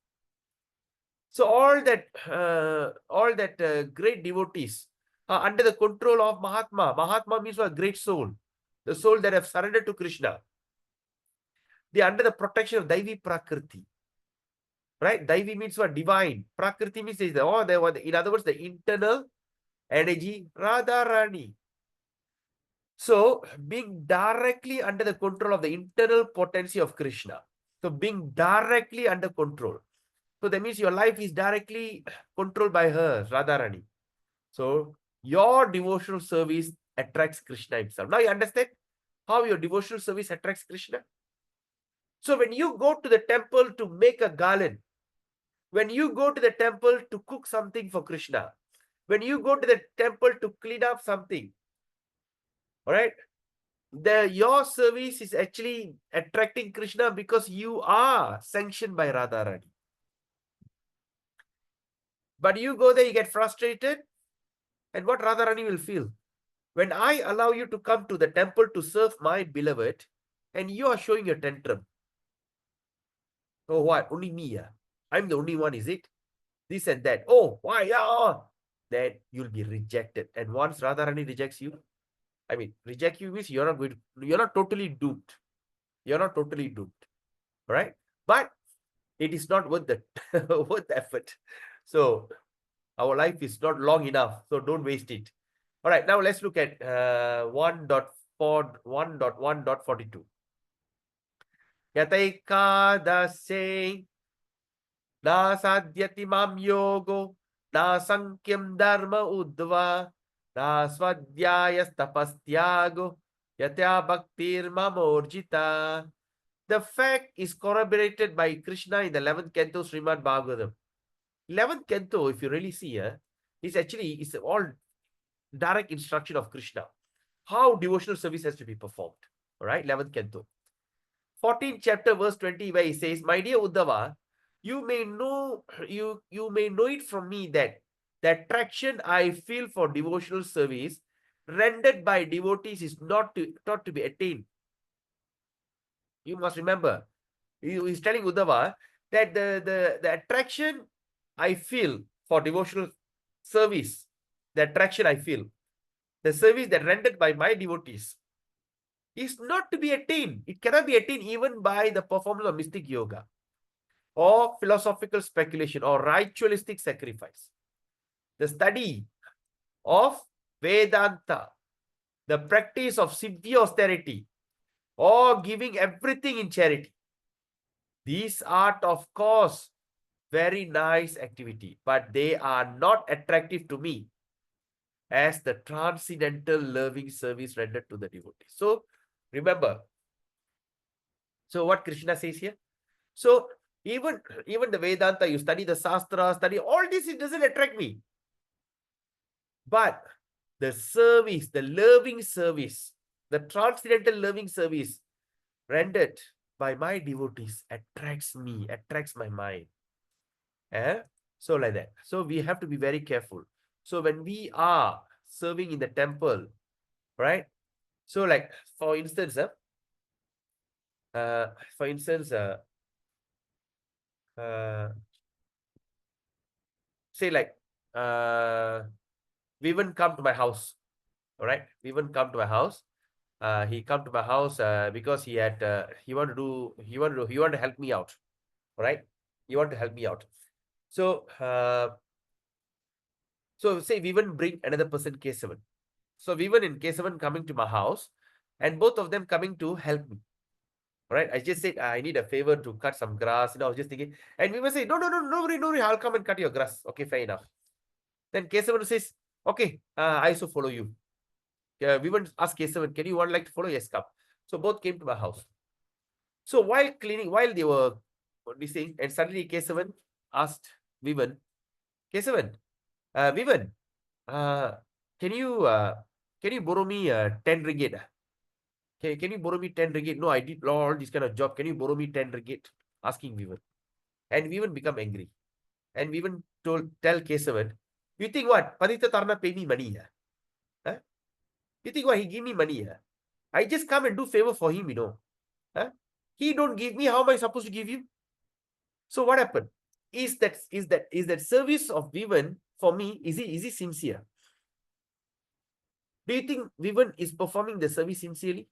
So all that great devotees are under the control of Mahatma. Mahatma means a great soul, the soul that have surrendered to Krishna. They are under the protection of Daivi Prakriti. Right? Daivi means what? Divine. Prakriti means in other words, the internal energy, Radharani. So, being directly under the control of the internal potency of Krishna. So, being directly under control. So, that means your life is directly controlled by her, Radharani. So, your devotional service attracts Krishna himself. Now, you understand how your devotional service attracts Krishna? So, when you go to the temple to make a garland, when you go to the temple to cook something for Krishna, when you go to the temple to clean up something, all right, your service is actually attracting Krishna because you are sanctioned by Radharani. But you go there, you get frustrated, and what Radharani will feel? When I allow you to come to the temple to serve my beloved, and you are showing a tantrum. Oh, what? Only me? I'm the only one, is it? This and that. Oh, why? Yeah. Then you'll be rejected. And once Radharani rejects you, reject you means you're not totally doomed. You're not totally doomed. Right? But it is not worth the worth the effort. So our life is not long enough. So don't waste it. All right, now let's look at 1.1.42. Yataikadase na sadhyati mam yogo na sankyam dharma udva na swadhyaya tapastyago yatya bhaktir mamorjita. The fact is corroborated by Krishna in the 11th canto Srimad Bhagavatam. 11th canto, if you really see, it's all direct instruction of Krishna. How devotional service has to be performed. All right, 11th canto. 14th chapter, verse 20, where he says, my dear Uddhava, you may know it from me that the attraction I feel for devotional service rendered by devotees is not to be attained. You must remember, he's telling Uddhava that the attraction I feel for devotional service, the attraction I feel, the service that rendered by my devotees is not to be attained. It cannot be attained even by the performance of mystic yoga or philosophical speculation or ritualistic sacrifice. The study of Vedanta, the practice of severe austerity, or giving everything in charity. These are, of course, very nice activity, but they are not attractive to me as the transcendental loving service rendered to the devotee. So, remember, so what Krishna says here? So, even the Vedanta, you study the Shastra, study all this, it doesn't attract me. But the service, the loving service, the transcendental loving service rendered by my devotees attracts me, attracts my mind. So like that. So we have to be very careful. So when we are serving in the temple, right? So like for instance, uh, for instance, say like Vivan come to my house. All right, Vivan come to my house. He come to my house because he had he want to help me out. All right, he want to help me out. So so say Vivan bring another person K7. So Vivan and K7 coming to my house, and both of them coming to help me. All right, I just said I need a favor to cut some grass. I was just thinking, and Vivan say no worry, I'll come and cut your grass. Okay, fair enough. Then K7 says, okay, I also follow you. Vivan asked K7, can you like to follow? Yes, come. So both came to my house. So while cleaning, while they were saying, and suddenly K7 asked Vivan, K7, Vivan, can you borrow me 10 ringgit? Can you borrow me 10 ringgit? No, I did all this kind of job. Can you borrow me 10 ringgit? Asking Vivan. And Vivan become angry. And Vivan tell K7, you think what? Padita Tarna pay me money? Huh? You think what? He give me money? I just come and do favor for him, Huh? He don't give me. How am I supposed to give you? So what happened? Is that service of Vivan for me? Is he sincere? Do you think Vivan is performing the service sincerely?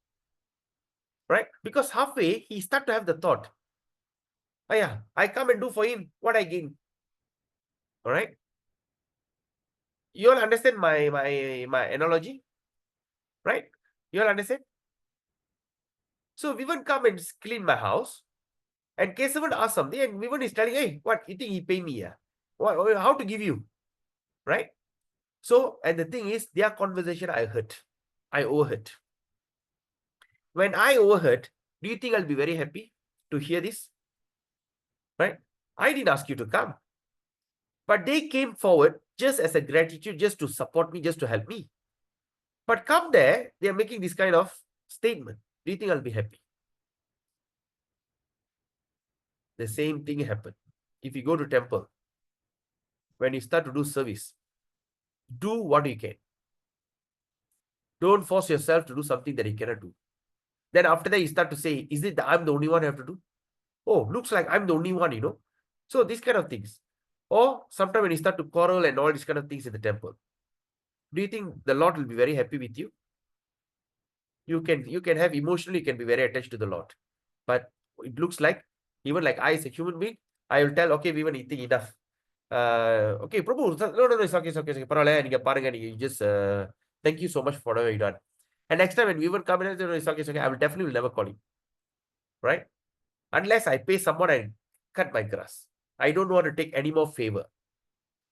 Right? Because halfway he start to have the thought, oh yeah, I come and do for him, what I gain. All right. You all understand my analogy? Right? You all understand? So Vivan come and clean my house, and Kesavan asked something, and Vivan is telling, hey, what you think he pay me? What, how to give you? Right? So, and the thing is, their conversation I overheard. When I overheard, do you think I'll be very happy to hear this? Right? I didn't ask you to come. But they came forward just as a gratitude, just to support me, just to help me. But come there, they are making this kind of statement. Do you think I'll be happy? The same thing happened. If you go to temple, when you start to do service, do what you can. Don't force yourself to do something that you cannot do. Then after that, you start to say, is it that I'm the only one who have to do? Oh, looks like I'm the only one, So these kind of things. Or sometimes when you start to quarrel and all these kind of things in the temple, do you think the Lord will be very happy with you? You can have emotionally, you can be very attached to the Lord. But it looks like, even like I as a human being, I will tell, okay, we were eating enough. Okay, Prabhu, no, it's okay, paranga, you just thank you so much for whatever you done. And next time when we will come in, it's okay, I will definitely never call you. Right? Unless I pay someone and cut my grass. I don't want to take any more favor.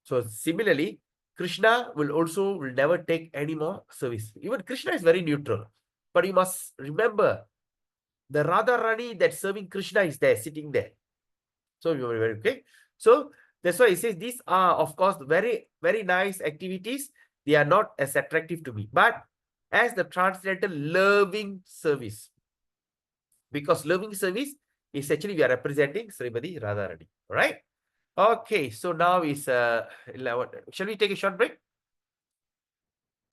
So similarly, Krishna will never take any more service. Even Krishna is very neutral. But you must remember, the Radharani that's serving Krishna is there, sitting there. So you are very okay. So that's why he says these are, of course, very, very nice activities. They are not as attractive to me, but as the transcendental loving service. Because loving service is actually we are representing Srimati Radharani. All right. Okay. So now is 11. Shall we take a short break?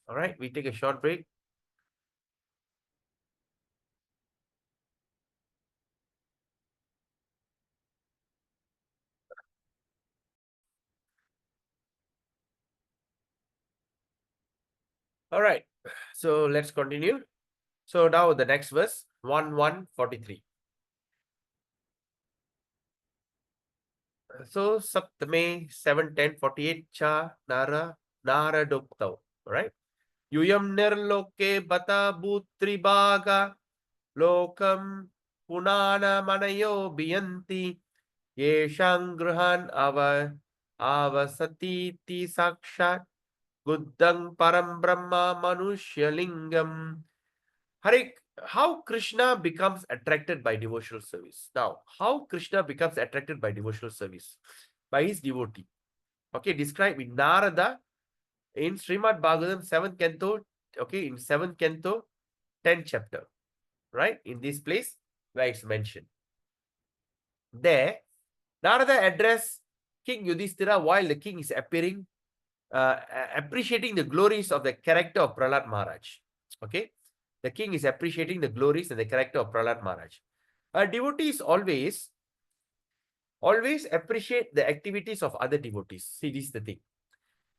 All right. We take a short break. All right. So let's continue. So now the next verse, 1:143. So Saptame 7:10:48 cha nara doktau. Right? Yuyam nirloke bata bhutribaga lokam punana manayo biyanti yeshang gruhan avasati ti sakshat buddhang param brahma manushya lingam. How Krishna becomes attracted by devotional service. Now, how Krishna becomes attracted by devotional service? By his devotee. Okay, described in Narada in Srimad Bhagavatam 7th canto, okay, in 7th canto, 10th chapter, right? In this place where it's mentioned. There, Narada addressed King Yudhishthira while the king is appreciating the glories of the character of Prahlad Maharaj. Okay, the king is appreciating the glories and the character of Prahlad Maharaj. Devotees always appreciate the activities of other devotees. See, this is the thing.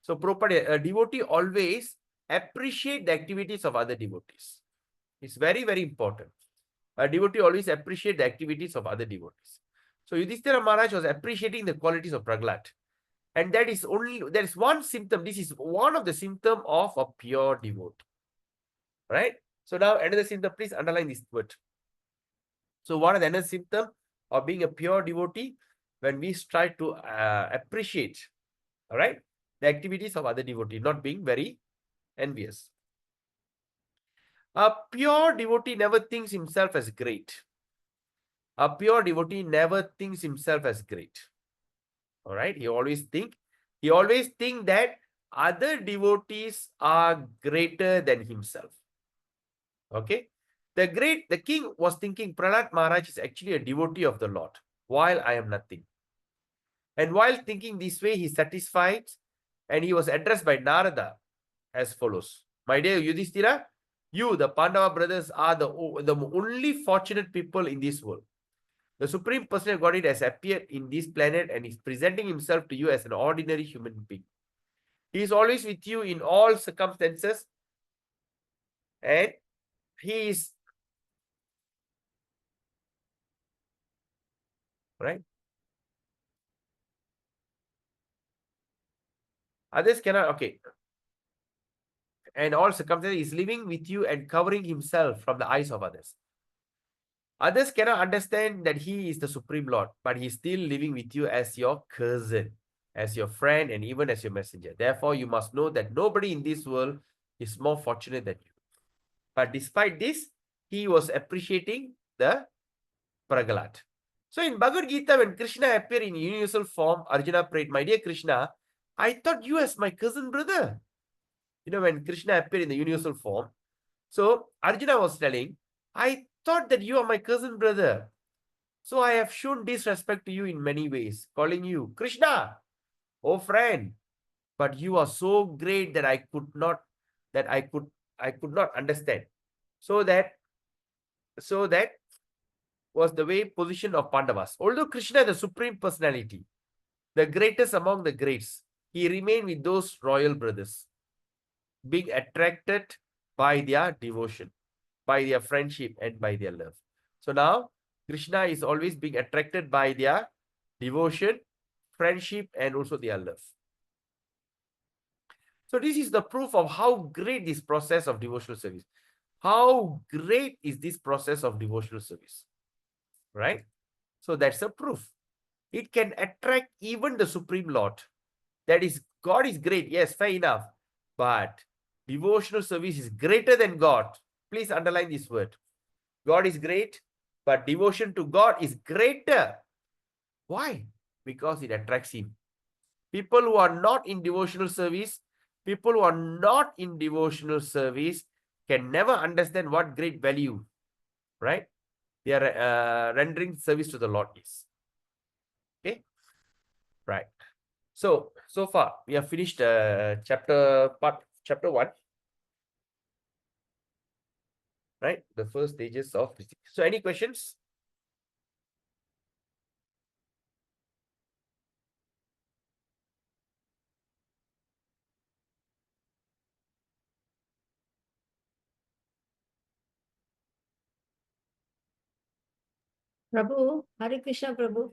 So, Prabhupada, a devotee always appreciate the activities of other devotees. It's very, very important. A devotee always appreciate the activities of other devotees. So, Yudhishthira Maharaj was appreciating the qualities of Prahlad. And that is one symptom. This is one of the symptoms of a pure devotee. Right? So now another symptom, please underline this word. So what are the another symptom of being a pure devotee? When we try to appreciate, all right, the activities of other devotees, not being very envious. A pure devotee never thinks himself as great. A pure devotee never thinks himself as great. All right, he always think that other devotees are greater than himself. Okay, the king was thinking Prahlad Maharaj is actually a devotee of the Lord, while I am nothing. And while thinking this way, he satisfied, and he was addressed by Narada as follows: My dear Yudhishthira, you, the Pandava brothers, are the only fortunate people in this world. The Supreme Personality of Godhead has appeared in this planet and is presenting himself to you as an ordinary human being. He is always with you in all circumstances, and he is right. Others cannot, okay. And all circumstances is living with you and covering himself from the eyes of others. Others cannot understand that he is the Supreme Lord, but he is still living with you as your cousin, as your friend, and even as your messenger. Therefore, you must know that nobody in this world is more fortunate than you. But despite this, he was appreciating the Prahlad. So in Bhagavad Gita, when Krishna appeared in universal form, Arjuna prayed, My dear Krishna, I thought you as my cousin brother. You know, when Krishna appeared in the universal form, so Arjuna was telling, I thought that you are my cousin brother. So I have shown disrespect to you in many ways, calling you Krishna, oh friend. But you are so great that I could not understand. So that was the way position of Pandavas. Although Krishna is the Supreme Personality, the greatest among the greats, he remained with those royal brothers, being attracted by their devotion, by their friendship, and by their love. So now Krishna is always being attracted by their devotion, friendship, and also their love. So this is the proof of how great this process of devotional service. How great is this process of devotional service, right? So that's a proof. It can attract even the Supreme Lord. That is, God is great. Yes, fair enough. But devotional service is greater than God. Please underline this word. God is great, but devotion to God is greater. Why? Because it attracts him. People who are not in devotional service, can never understand what great value, right, they are rendering service to the Lord is. Okay, right. So far we have finished chapter 1, right? The first stages of this. So any questions? Prabhu, Hare Krishna Prabhu.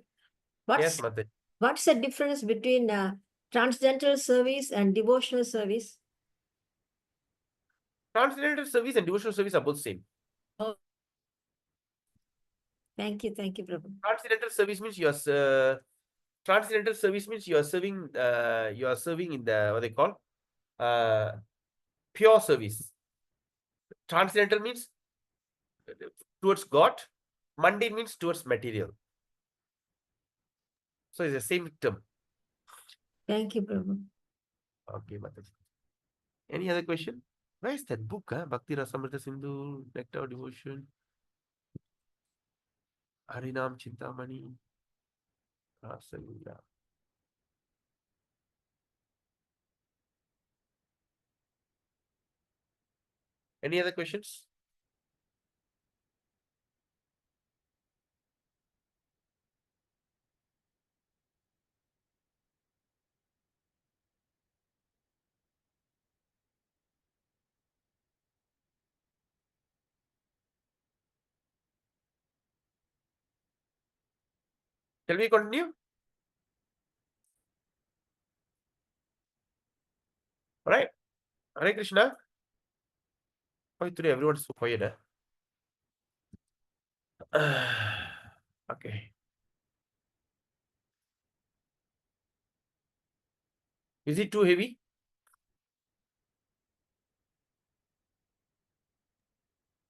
Yes, Mother. What's the difference between transcendental service and devotional service? Transcendental service and devotional service are both same. Oh. Thank you, Prabhu. Transcendental service means you are serving in the what they call pure service. Transcendental means towards God. Mundane means towards material. So it's the same term. Thank you, Prabhu. Okay, Mataji. Any other question? Where is that book? Bhakti Rasamrita Sindhu, Nectar of Devotion, Harinam Chintamani, Rasalila. Any other questions? Shall we continue? All right. Hare Krishna. Why today everyone is so quiet? Okay. Is it too heavy?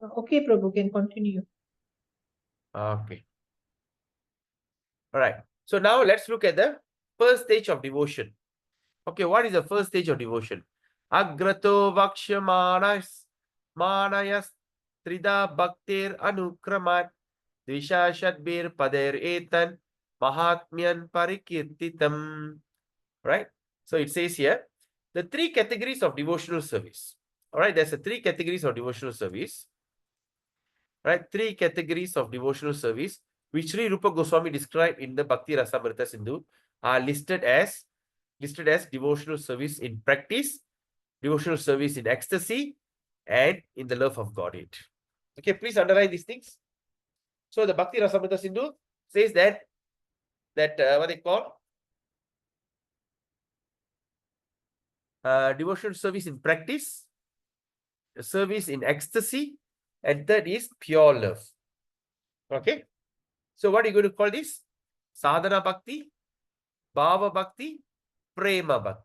Okay, Prabhu, can continue. Okay. All right. So now let's look at the first stage of devotion. Okay, what is the first stage of devotion? Agrato vakshamanas manayas trida bhaktir anukramat dvisha shadbir pader etan mahatmyan parikirtitam. Right? So it says here, the three categories of devotional service. All right, there's a three categories of devotional service. Right, three categories of devotional service, which Sri Rupa Goswami described in the Bhakti Rasamrita Sindhu, are listed as devotional service in practice, devotional service in ecstasy, and in the love of Godhead. Okay, please underline these things. So the Bhakti Rasamrita Sindhu says that what they call devotional service in practice, service in ecstasy, and third is pure love. Okay, so what are you going to call this? Sadhana Bhakti, Bhava Bhakti, Prema Bhakti.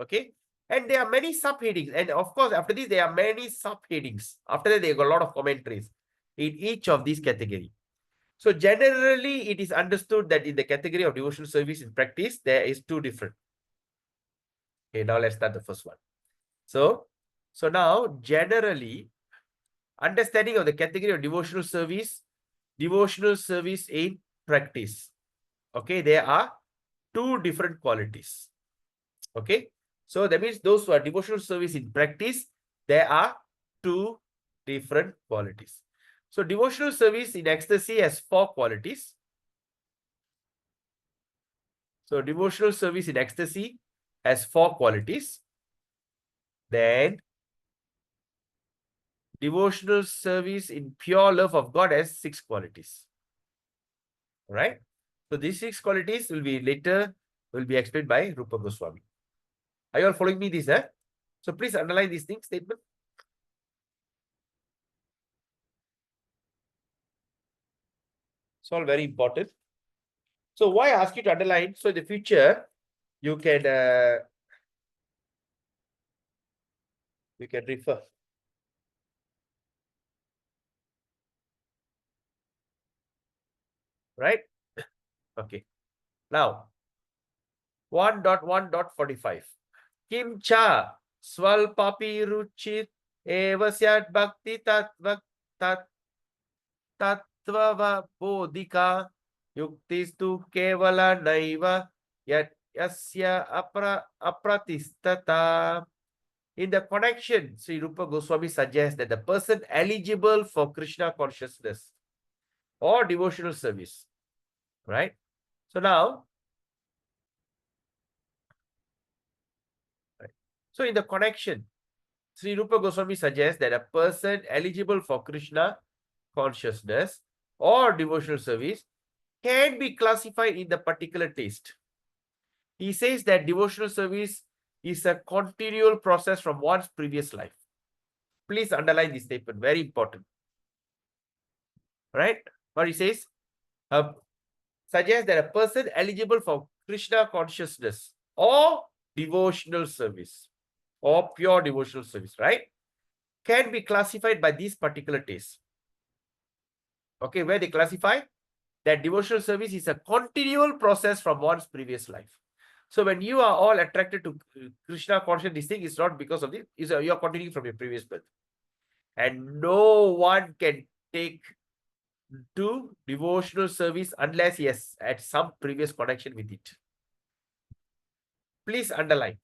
Okay, and there are many subheadings, and of course after this there are many subheadings. After that they got a lot of commentaries in each of these categories. So generally it is understood that in the category of devotional service in practice there is two different. Okay, now let's start the first one. So now generally understanding of the category of devotional service in practice. Okay, there are two different qualities. Okay, so that means those who are devotional service in practice, there are two different qualities. So devotional service in ecstasy has four qualities. So devotional service in ecstasy has four qualities. Then devotional service in pure love of God has six qualities. Right? So these six qualities will be explained by Rupa Goswami. Are you all following me this? So please underline these things, statement. It's all very important. So why I ask you to underline? So in the future, you can refer. Right? Okay. Now, 1.1.45. Kim cha swalpapi ruchit evasyat bhakti tattva bodhika yuktistu kevala naiva yasya apratistata. In the connection, Sri Rupa Goswami suggests that the person eligible for Krishna consciousness or devotional service, right? So now, so in the connection, Sri Rupa Goswami suggests that a person eligible for Krishna consciousness or devotional service can be classified in the particular taste. He says that devotional service is a continual process from one's previous life. Please underline this statement, very important. Right? What he says, suggests that a person eligible for Krishna consciousness or devotional service or pure devotional service, right, can be classified by these particular tastes. Okay, where they classify that devotional service is a continual process from one's previous life. So when you are all attracted to Krishna conscious, this thing is not because of this, you are continuing from your previous birth. And no one can take to devotional service unless he has had some previous connection with it. Please underline.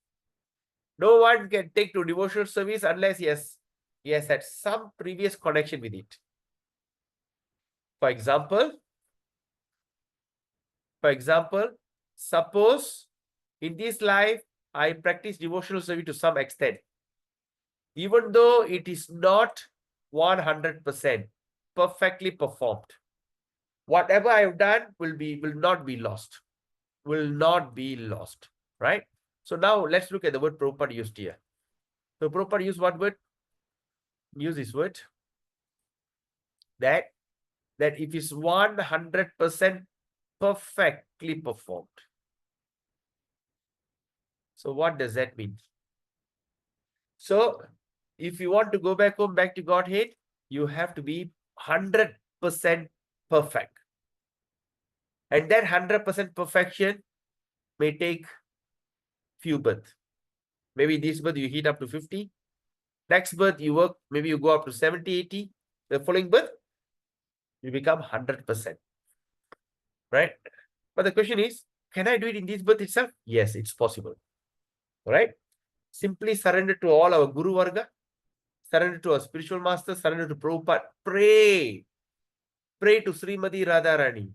No one can take to devotional service unless he has had some previous connection with it. For example, suppose in this life, I practice devotional service to some extent. Even though it is not 100% perfectly performed, whatever I have done will not be lost. Will not be lost, right? So now let's look at the word Prabhupada used here. So Prabhupada used what word? Use this word. That if it's 100% perfectly performed. So what does that mean? So if you want to go back home, back to Godhead, you have to be 100% perfect. And that 100% perfection may take few births. Maybe this birth you hit up to 50. Next birth you work, maybe you go up to 70, 80. The following birth, you become 100%. Right? But the question is, can I do it in this birth itself? Yes, it's possible. Right? Simply surrender to all our Guru Varga, surrender to our spiritual master, surrender to Prabhupada. Pray. Pray to Srimati Radharani.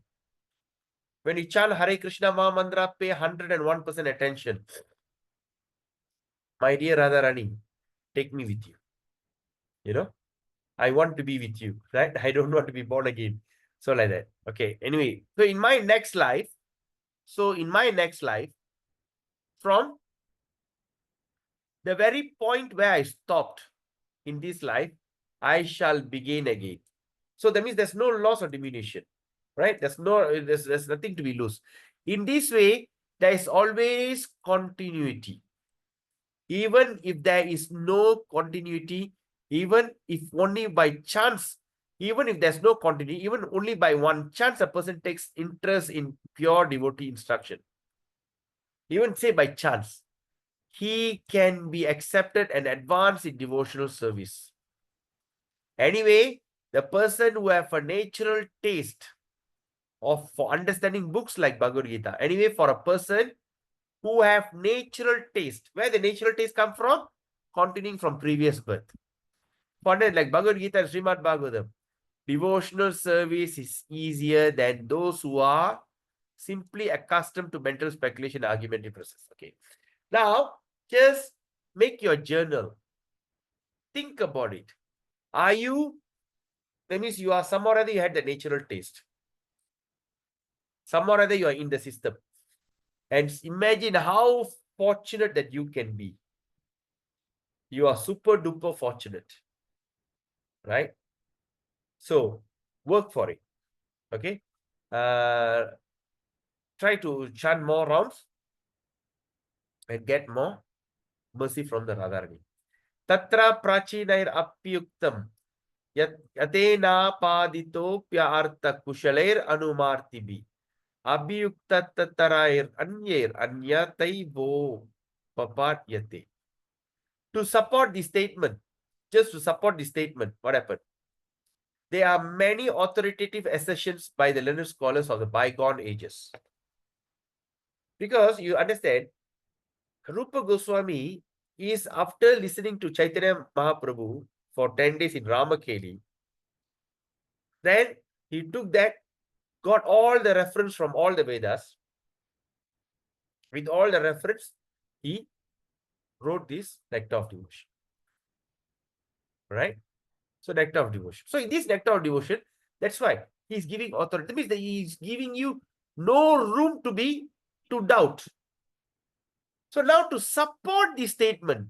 When you chant Hare Krishna Maha Mantra, pay 101% attention. My dear Radharani, take me with you. You know, I want to be with you, right? I don't want to be born again. So like that. Okay. Anyway, so in my next life, from the very point where I stopped in this life, I shall begin again. So that means there's no loss or diminution, right? There's nothing to be lost. In this way, there is always continuity. Even if there is no continuity, even if only by chance, even if there's no continuity, even only by one chance a person takes interest in pure devotee instruction, even say by chance, he can be accepted and advanced in devotional service. Anyway, the person who have a natural taste for understanding books like Bhagavad Gita, anyway, for a person who have natural taste, where the natural taste come from? Continuing from previous birth. For that, like Bhagavad Gita and Srimad Bhagavatam, devotional service is easier than those who are simply accustomed to mental speculation and argumentative process. Okay. Now, just make your journal. Think about it. Are you, that means you are some or other you had the natural taste. Some or other you are in the system. And imagine how fortunate that you can be. You are super duper fortunate. Right? So, work for it. Okay? Try to chant more rounds and get more mercy from the Radharani. Tatra prachinair apyuktam yatena padito pyartha kushalair anumartibi abhyukta tatarair anyer anyataivo papatyate. To support the statement, just to support the statement, what happened? There are many authoritative assertions by the learned scholars of the bygone ages. Because you understand, Rupa Goswami is, after listening to Chaitanya Mahaprabhu for 10 days in Ramakeli, then he took that, got all the reference from all the Vedas. With all the reference, he wrote this Nectar of Devotion. Right? So Nectar of Devotion. So in this Nectar of Devotion, that's why he's giving authority. That means that he's giving you no room to doubt. So now to support this statement,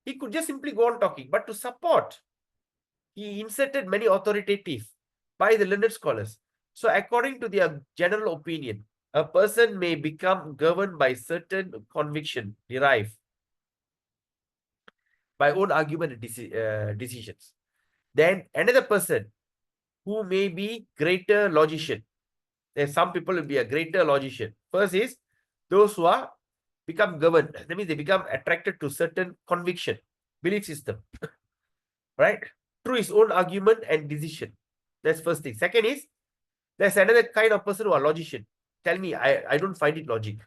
he could just simply go on talking, but to support, he inserted many authoritative by the learned scholars. So according to their general opinion, a person may become governed by certain conviction derived by own argument and decisions. Then another person who may be greater logician. There's some people will be a greater logician. First is those who are become governed. That means they become attracted to certain conviction, belief system, right? Through his own argument and decision. That's first thing. Second is, there's another kind of person who are logician. Tell me, I don't find it logic,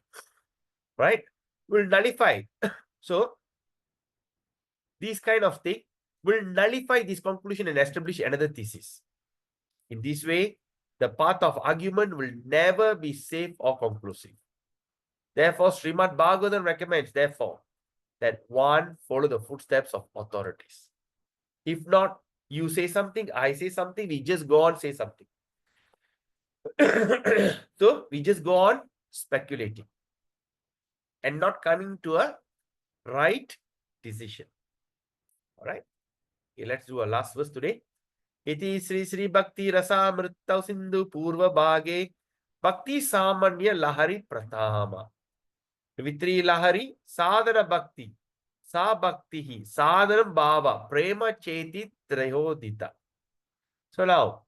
right? Will nullify. So, these kind of thing will nullify this conclusion and establish another thesis. In this way, the path of argument will never be safe or conclusive. Therefore, Srimad Bhagavatam recommends, therefore, that one follow the footsteps of authorities. If not, you say something, I say something, we just go on say something. So, we just go on speculating and not coming to a right decision. All right. Okay, let's do a last verse today. Iti Sri Sri Bhakti Rasa Mrittau Sindhu Purva Bhage Bhakti Samanya Lahari Pratama. Vitri Lahari Sadhana Bhakti Sa Bhakti Hi Sadhanam Bhava Prema Cheti Trahodita. So now,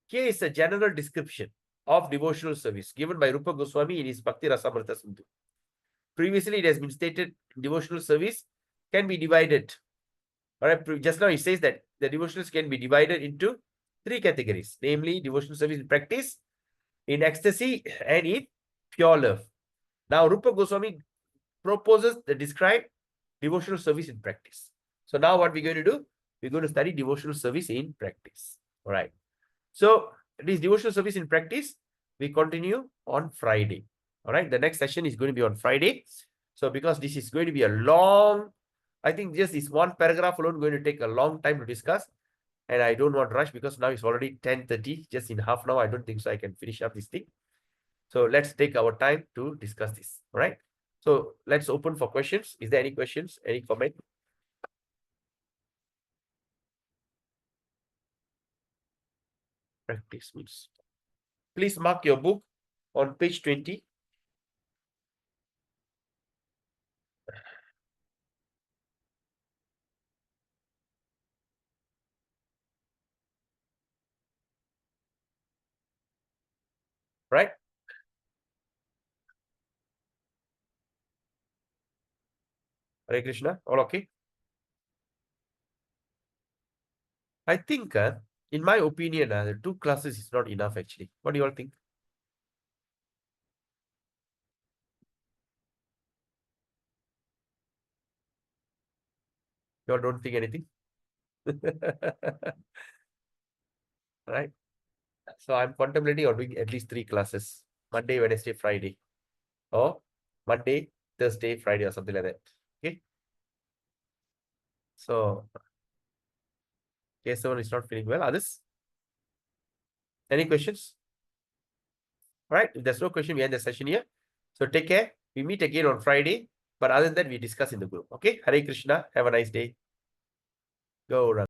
here is a general description of devotional service given by Rupa Goswami in his Bhakti Rasamrita Sindhu. Previously, it has been stated devotional service can be divided. All right, just now he says that the devotionals can be divided into three categories, namely devotional service in practice, in ecstasy, and in pure love. Now, Rupa Goswami proposes the describe devotional service in practice. So now what we're going to do? We're going to study devotional service in practice. All right. So this devotional service in practice, we continue on Friday. All right. The next session is going to be on Friday. So because this is going to be a long, I think just this one paragraph alone going to take a long time to discuss. And I don't want to rush because now it's already 10:30. Just in half an hour, I don't think so I can finish up this thing. So let's take our time to discuss this. All right. So let's open for questions. Is there any questions? Any comment? Practice means. Please mark your book on page 20. Right? Hare Krishna. All okay? I think, in my opinion, the 2 classes is not enough actually. What do you all think? You all don't think anything? Right? So I'm contemplating on doing at least 3 classes. Monday, Wednesday, Friday. Or Monday, Thursday, Friday or something like that. Okay? So, case someone is not feeling well. Others? Any questions? All right. If there's no question, we end the session here. So take care. We meet again on Friday. But other than that, we discuss in the group. Okay? Hare Krishna. Have a nice day. Go, Ram.